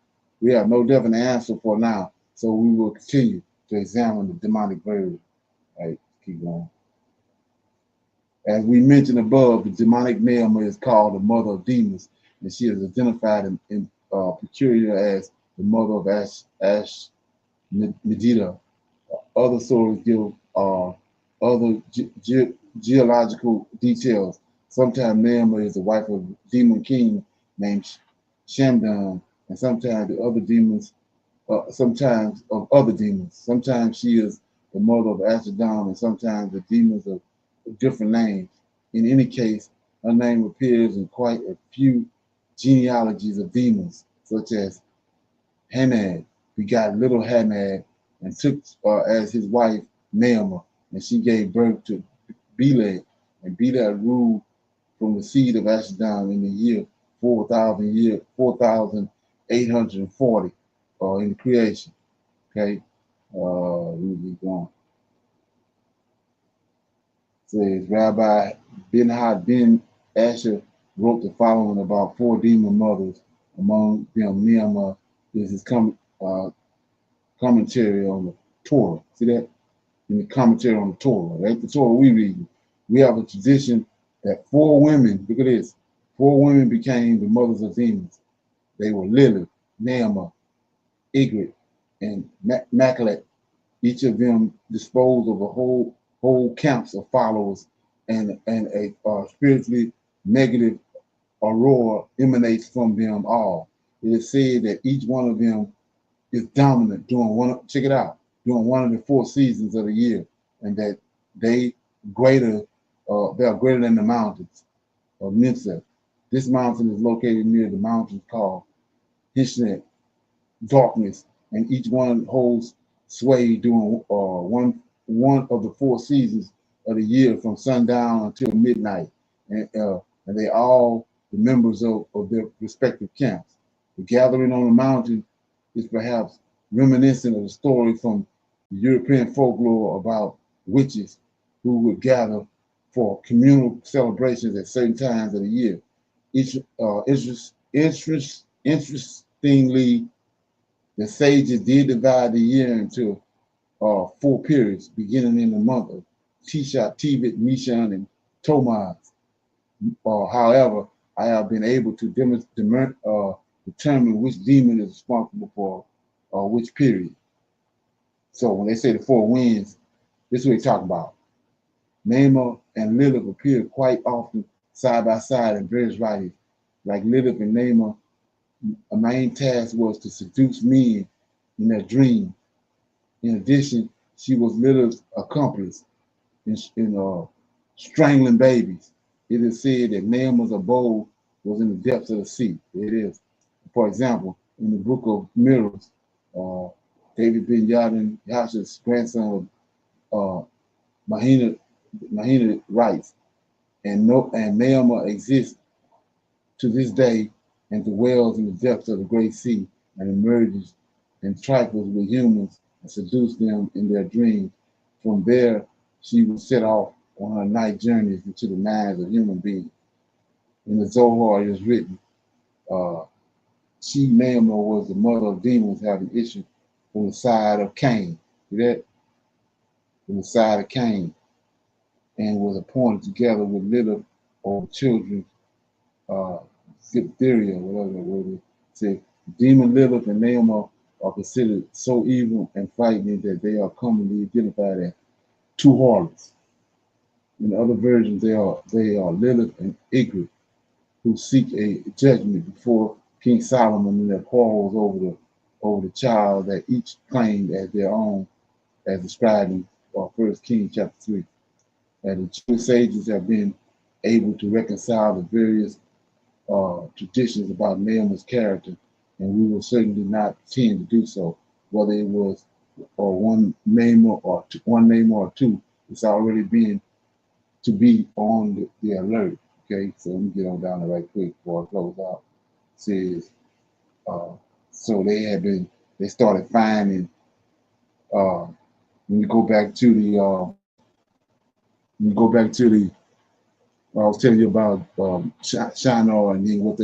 We have no definite answer for now, so we will continue to examine the demonic bird. Right, keep going. As we mentioned above, the demonic Naamah is called the mother of demons, and she is identified in peculiar as the mother of Ash Medita. Other sources give other geological details. Sometimes Naamah is the wife of a demon king named Shamdan, and sometimes the other demons, sometimes of other demons. Sometimes she is the mother of Ashadam, and sometimes the demons of different names. In any case, her name appears in quite a few genealogies of demons, such as Hanad begot little Hanad and took as his wife Naamah, and she gave birth to Belad, and Belad ruled from the seed of Ashadam in the year 4,840 in the creation. Okay, we keep going. Says Rabbi Benhad Ben Asher wrote the following about 4 demon mothers. Among them, Naamah is his commentary on the Torah. See that? In the commentary on the Torah, right? The Torah we read. We have a tradition that 4 women, look at this, 4 women became the mothers of demons. They were Lilith, Naamah, Igrit, and Maklet. Each of them disposed of a whole camps of followers, and a spiritually negative aurora emanates from them all. It is said that each one of them is dominant during during one of the 4 seasons of the year, and that they are greater than the mountains of Nimsa. This mountain is located near the mountain called Hishnet, darkness, and each one holds sway during one of the 4 seasons of the year from sundown until midnight, and they all the members of their respective camps. The gathering on the mountain is perhaps reminiscent of the story from the European folklore about witches who would gather for communal celebrations at certain times of the year. Interestingly, the sages did divide the year into 4 periods, beginning in the month of Tisha, Tevet, Nishan, and Tomaz. However, I have been able to determine which demon is responsible for which period. So when they say the 4 winds, this is what they talk about. Naamah and Lilith appear quite often side by side in various writings. Like Lilith and Naamah, a main task was to seduce men in their dreams. In addition, she was Lilith's accomplice in strangling babies. It is said that Naamah's abode was in the depths of the sea. It is. For example, in the book of Mirrors, David ben Yadin, Yasha's grandson of Mahina writes, and Naamah exists to this day and dwells in the depths of the great sea and emerges and trifles with humans and seduces them in their dreams. From there, she was set off on her night journeys into the minds of human beings. In the Zohar, it is written, she, Naamah, was the mother of demons having issue from the side of Cain. See that? From the side of Cain, and was appointed together with Lilith or children, diphtheria, whatever the word is. Say, demon Lilith and Naamah are considered so evil and frightening that they are commonly identified as 2 harlots. In other versions, they are Lilith and Igrit, who seek a judgment before King Solomon in their quarrels over the child that each claimed as their own, as described in 1 Kings chapter 3. And the Jewish sages have been able to reconcile the various traditions about Naaman's character, and we will certainly not tend to do so, whether it was one name or two. It's already been to be on the alert. Okay, so let me get on down there right quick before I close out. It says, so they started finding. When you go back to I was telling you about Shinar, and then what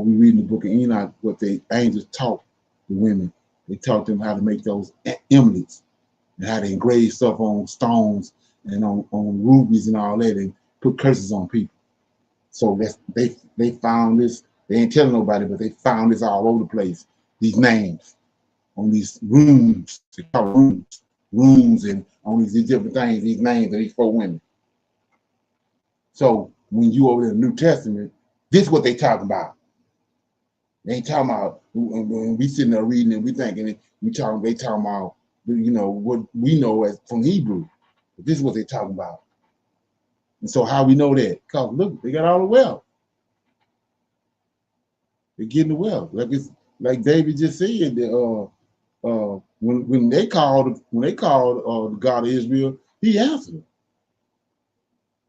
we read in the book of Enoch, what the angels taught the women. They taught them how to make those amulets and how to engrave stuff on stones and on rubies and all that, and put curses on people. So they found this. They ain't telling nobody, but they found this all over the place. These names on these rooms, they call rooms, and on these different things. These names of these 4 women. So when you over in the New Testament, this is what they talking about. They ain't talking about when we sitting there reading and we thinking they talking about, you know, what we know as from Hebrew. But this is what they talking about. And so how we know that? Because look, they got all the wealth. They're getting the wealth. Like David just said that when they called the God of Israel, he answered.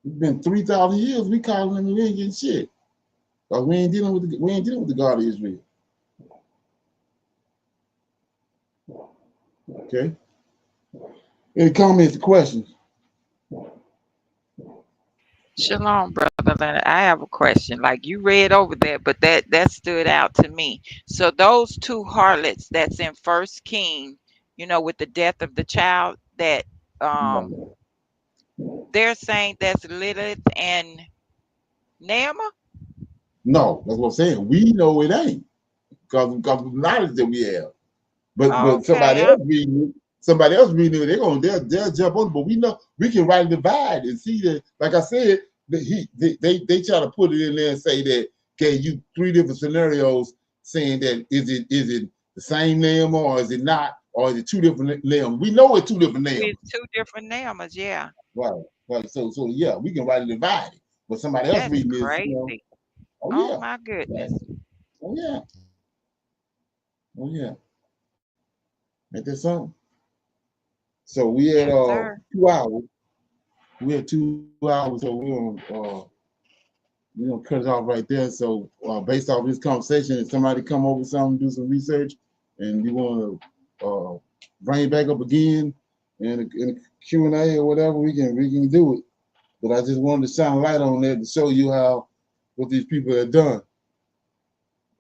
It's been 3,000 years we calling him and we ain't getting shit. Because we ain't dealing with the God of Israel. Okay. Any comments or questions? Shalom, Brother Leonard. I have a question. Like you read over that, but that stood out to me. So those 2 harlots that's in First King, you know, with the death of the child, that they're saying that's Lilith and Naamah? No, that's what I'm saying. We know it ain't because of the knowledge that we have. But somebody else reading it, they'll jump on it. But we know we can rightly divide and see that. Like I said, they try to put it in there and say that okay, you 3 different scenarios saying that is it the same name or is it not, or is it 2 different names? We know it's 2 different names. It's 2 different Naamahs, yeah. Right. So yeah, we can rightly divide it. But somebody else reading this, crazy. you know, Oh my goodness. Oh yeah. Ain't that something? So we had 2 hours. We had 2 hours, so we're gonna cut it off right there. So based off this conversation, if somebody come over with something, do some research, and you want to bring it back up again in a Q&A or whatever, we can do it. But I just wanted to shine a light on that to show you what these people have done.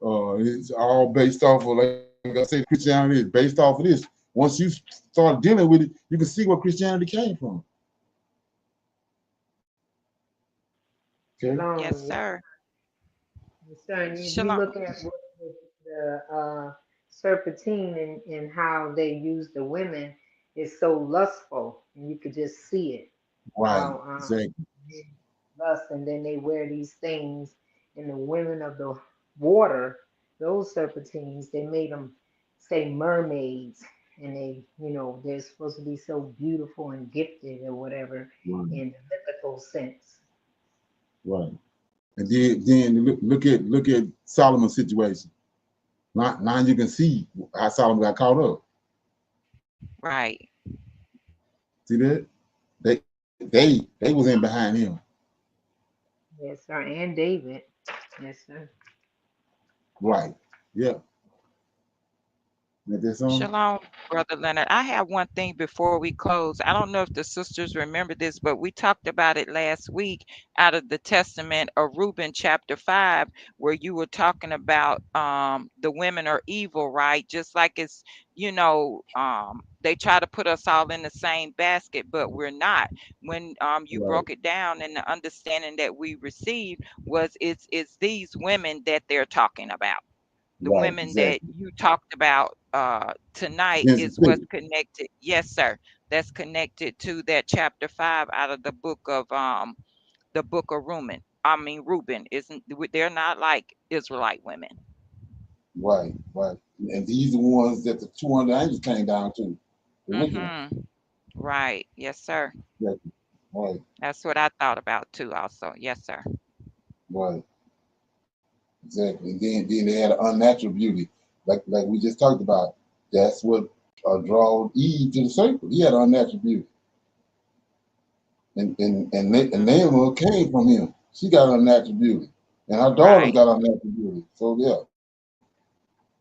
It's all based off of, like I said, Christianity is based off of this. Once you start dealing with it, you can see where Christianity came from. Okay. Yes, sir. Yes, sir. And you look at what the serpentine and how they use the women is so lustful, and you could just see it. Right. Exactly. Lust, and then they wear these things, and the women of the water, those serpentines, they made them say mermaids, and they're supposed to be so beautiful and gifted or whatever in the mythical sense. Right. And then look at Solomon's situation. Now you can see how Solomon got caught up. Right. See that? They was in behind him. Yes, sir. And David. Yes, sir. Right. Yeah. Shalom, Brother Leonard. I have one thing before we close. I don't know if the sisters remember this, but we talked about it last week out of the Testament of Reuben chapter 5, where you were talking about the women are evil, right? Just like it's, they try to put us all in the same basket, but we're not. When you broke it down, and the understanding that we received was it's these women that they're talking about. The women that you talked about tonight is what's connected. Yes, sir. That's connected to that chapter 5 out of the book of Reuben. Reuben they're not like Israelite women. Right. And these are the ones that the 200 angels came down to. Right. Yes, sir. Right. That's what I thought about too. Also, yes, sir. Right. Exactly. And then they had an unnatural beauty, like we just talked about. That's what draw Eve to the serpent. He had unnatural beauty, and Naamah came from him. She got unnatural beauty, and her daughters got unnatural beauty. So yeah,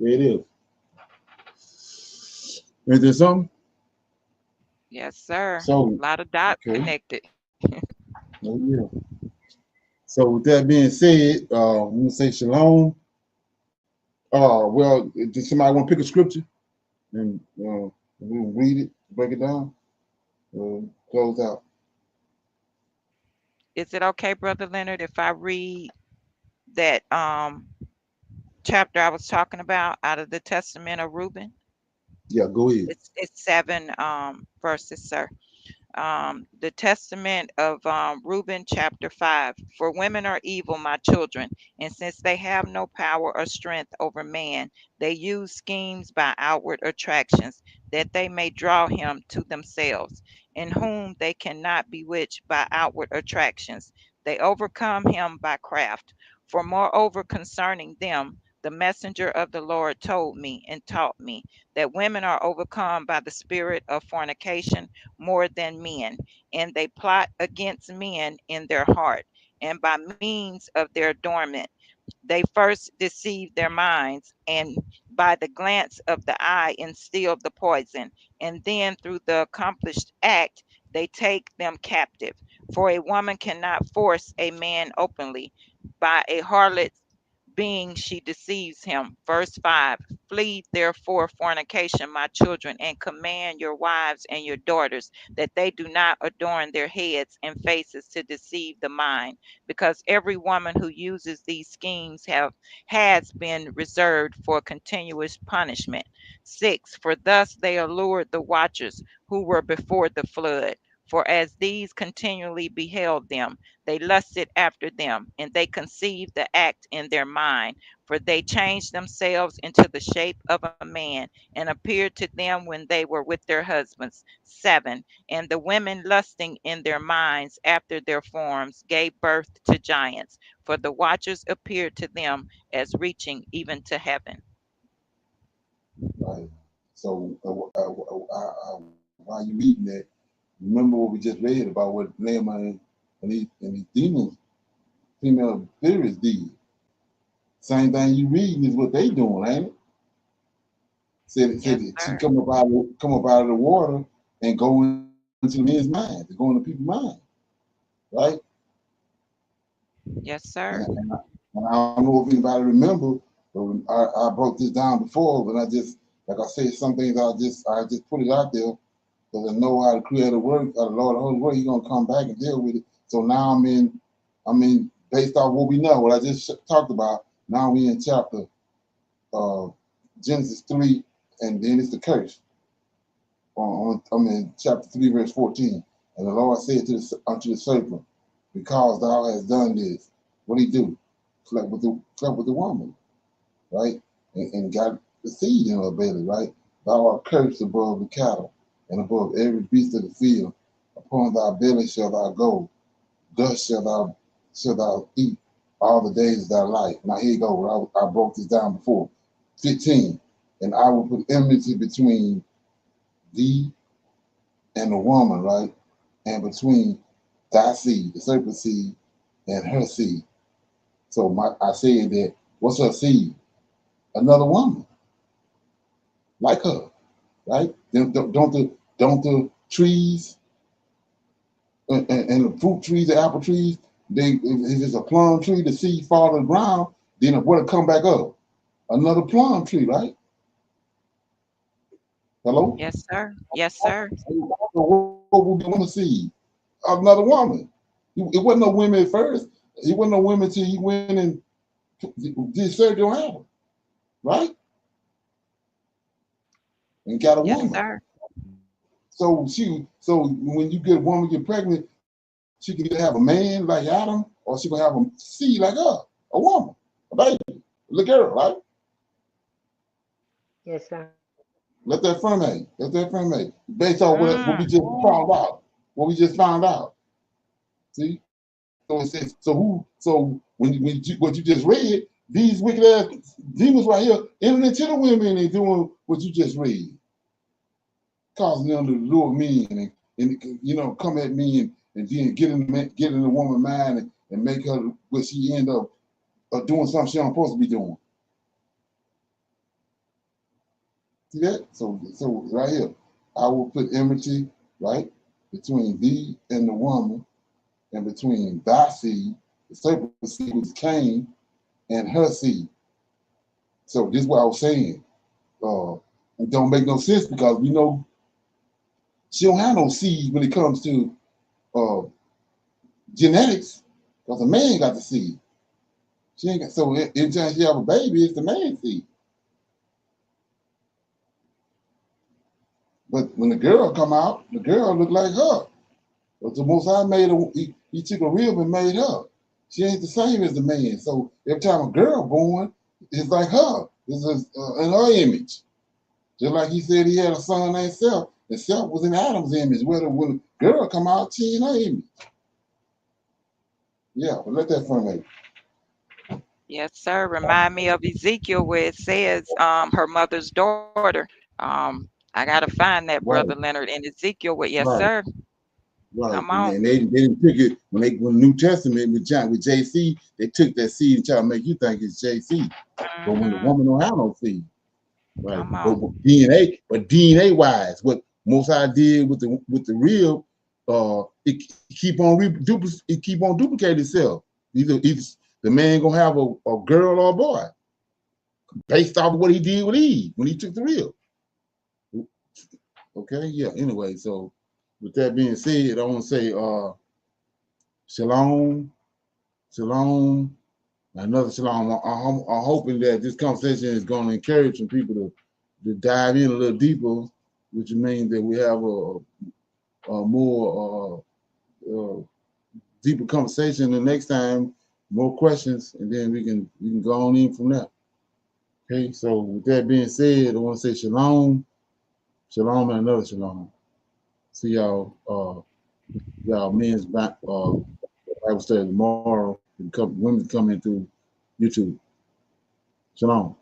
there it is. Is there something? Yes, sir. So A lot of dots okay. connected. Oh yeah. So with that being said, I'm gonna say shalom. Well, does somebody want to pick a scripture and we'll read it, break it down, close out. Is it okay, Brother Leonard, if I read that chapter I was talking about out of the Testament of Reuben? Yeah, go ahead. It's 7 verses, sir. The Testament of Reuben, chapter 5. For women are evil, my children, and since they have no power or strength over man, they use schemes by outward attractions, that they may draw him to themselves, in whom they cannot bewitch by outward attractions. They overcome him by craft. For moreover, concerning them, the messenger of the Lord told me and taught me that women are overcome by the spirit of fornication more than men, and they plot against men in their heart, and by means of their adornment they first deceive their minds, and by the glance of the eye instill the poison, and then through the accomplished act they take them captive. For a woman cannot force a man openly. By a harlot being she deceives him. Verse 5. Flee therefore fornication, my children, and command your wives and your daughters that they do not adorn their heads and faces to deceive the mind, because every woman who uses these schemes has been reserved for continuous punishment. 6. For thus they allured the watchers who were before the flood. For as these continually beheld them, they lusted after them, and they conceived the act in their mind. For they changed themselves into the shape of a man, and appeared to them when they were with their husbands. 7. And the women lusting in their minds after their forms gave birth to giants. For the watchers appeared to them as reaching even to heaven. Right. So while you reading that, remember what we just read about what Naaman and these demons, female spirits did. Same thing you reading is what they doing, ain't it? Said she come up out of the water and go into the men's mind, to go into people's mind, right? Yes, sir. And I don't know if anybody remember, but I broke this down before, but I just, like I said, some things I just put it out there because I know how to create a work, the Lord, the Holy Word, He's gonna come back and deal with it. So now I'm in based off what we know, what I just talked about. Now we in chapter Genesis 3, and then it's the curse. I'm in chapter 3, verse 14. And the Lord said unto the serpent, because thou hast done this, what did he do? Slept with the woman, right? And got the seed in her belly, right? Thou art cursed above the cattle, and above every beast of the field. Upon thy belly shall thou go, dust shall thou eat all the days of thy life. Now here you go. I broke this down before. 15. And I will put enmity between thee and the woman, right? And between thy seed, the serpent seed, and her seed. So I said that, what's her seed? Another woman, like her, right? Don't the trees and the fruit trees, the apple trees, if it's a plum tree, the seed fall on the ground, then it will come back up. Another plum tree, right? Hello? Yes, sir. Yes, sir. What would be one seed? Another woman. It wasn't no women at first. It wasn't no women till he went and did surgery on Adam, right? And got a woman. Sir. So when you get a woman get pregnant, she can either have a man like Adam, or she can have a seed like her, a woman, a baby, a little girl, right? Yes, sir. Let that ferment. Based on what we just found out. What we just found out. See? So it says, what you just read, These wicked ass demons right here entering into the women and doing what you just read, causing them to lure me and you know, come at me and then get in the woman's mind and make her what she end up doing something she don't supposed to be doing. See that? So right here, I will put enmity, right, between thee and the woman, and between thy seed, the serpent seed was Cain, and her seed. So this is what I was saying. It don't make no sense because we know she don't have no seed when it comes to genetics, because a man got the seed. She ain't got, so anytime she have a baby, it's the man's seed. But when the girl come out, the girl look like her. But the Most High made her, he took a rib and made her. She ain't the same as the man. So every time a girl born, it's like her. It's in her image. Just like he said he had a son named Seth, and Seth was in Adam's image. Whether when a girl come out, she in her image. Yeah, but let that fun out. Yes, sir. Remind me of Ezekiel where it says her mother's daughter. I gotta find that, Right. Brother Leonard, in Ezekiel. Yes, Right. sir. Right. Come on. And they didn't pick it when the New Testament with JC, they took that seed and try to make you think it's JC. But when the woman don't have no seed, right? But DNA wise, what Most High did with the real, it keep on duplicating itself. Either the man gonna have a girl or a boy, based off of what he did with Eve when he took the real. Okay, yeah. Anyway, so with that being said, I want to say shalom, shalom, another shalom. I'm hoping that this conversation is going to encourage some people to dive in a little deeper, which means that we have a more deeper conversation the next time, more questions, and then we can go on in from there. Okay, so with that being said, I want to say shalom, shalom, and another shalom. See y'all, men's back Bible study tomorrow. Women coming through YouTube. Shalom.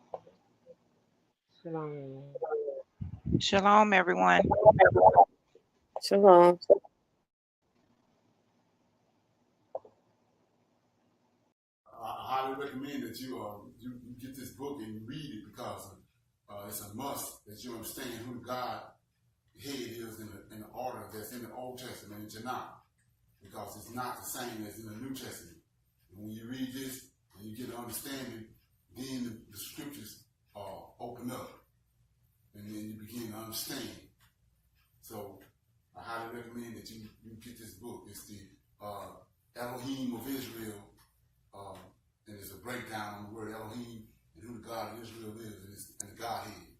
Shalom. Shalom, everyone. Shalom. I highly recommend that you get this book and you read it because it's a must that you understand who God head is in the order that's in the Old Testament in Tanakh, because it's not the same as in the New Testament. And when you read this and you get an understanding, then the scriptures open up and then you begin to understand. So I highly recommend that you get this book. It's the Elohim of Israel, and it's a breakdown on the word Elohim and who the God of Israel is and the Godhead.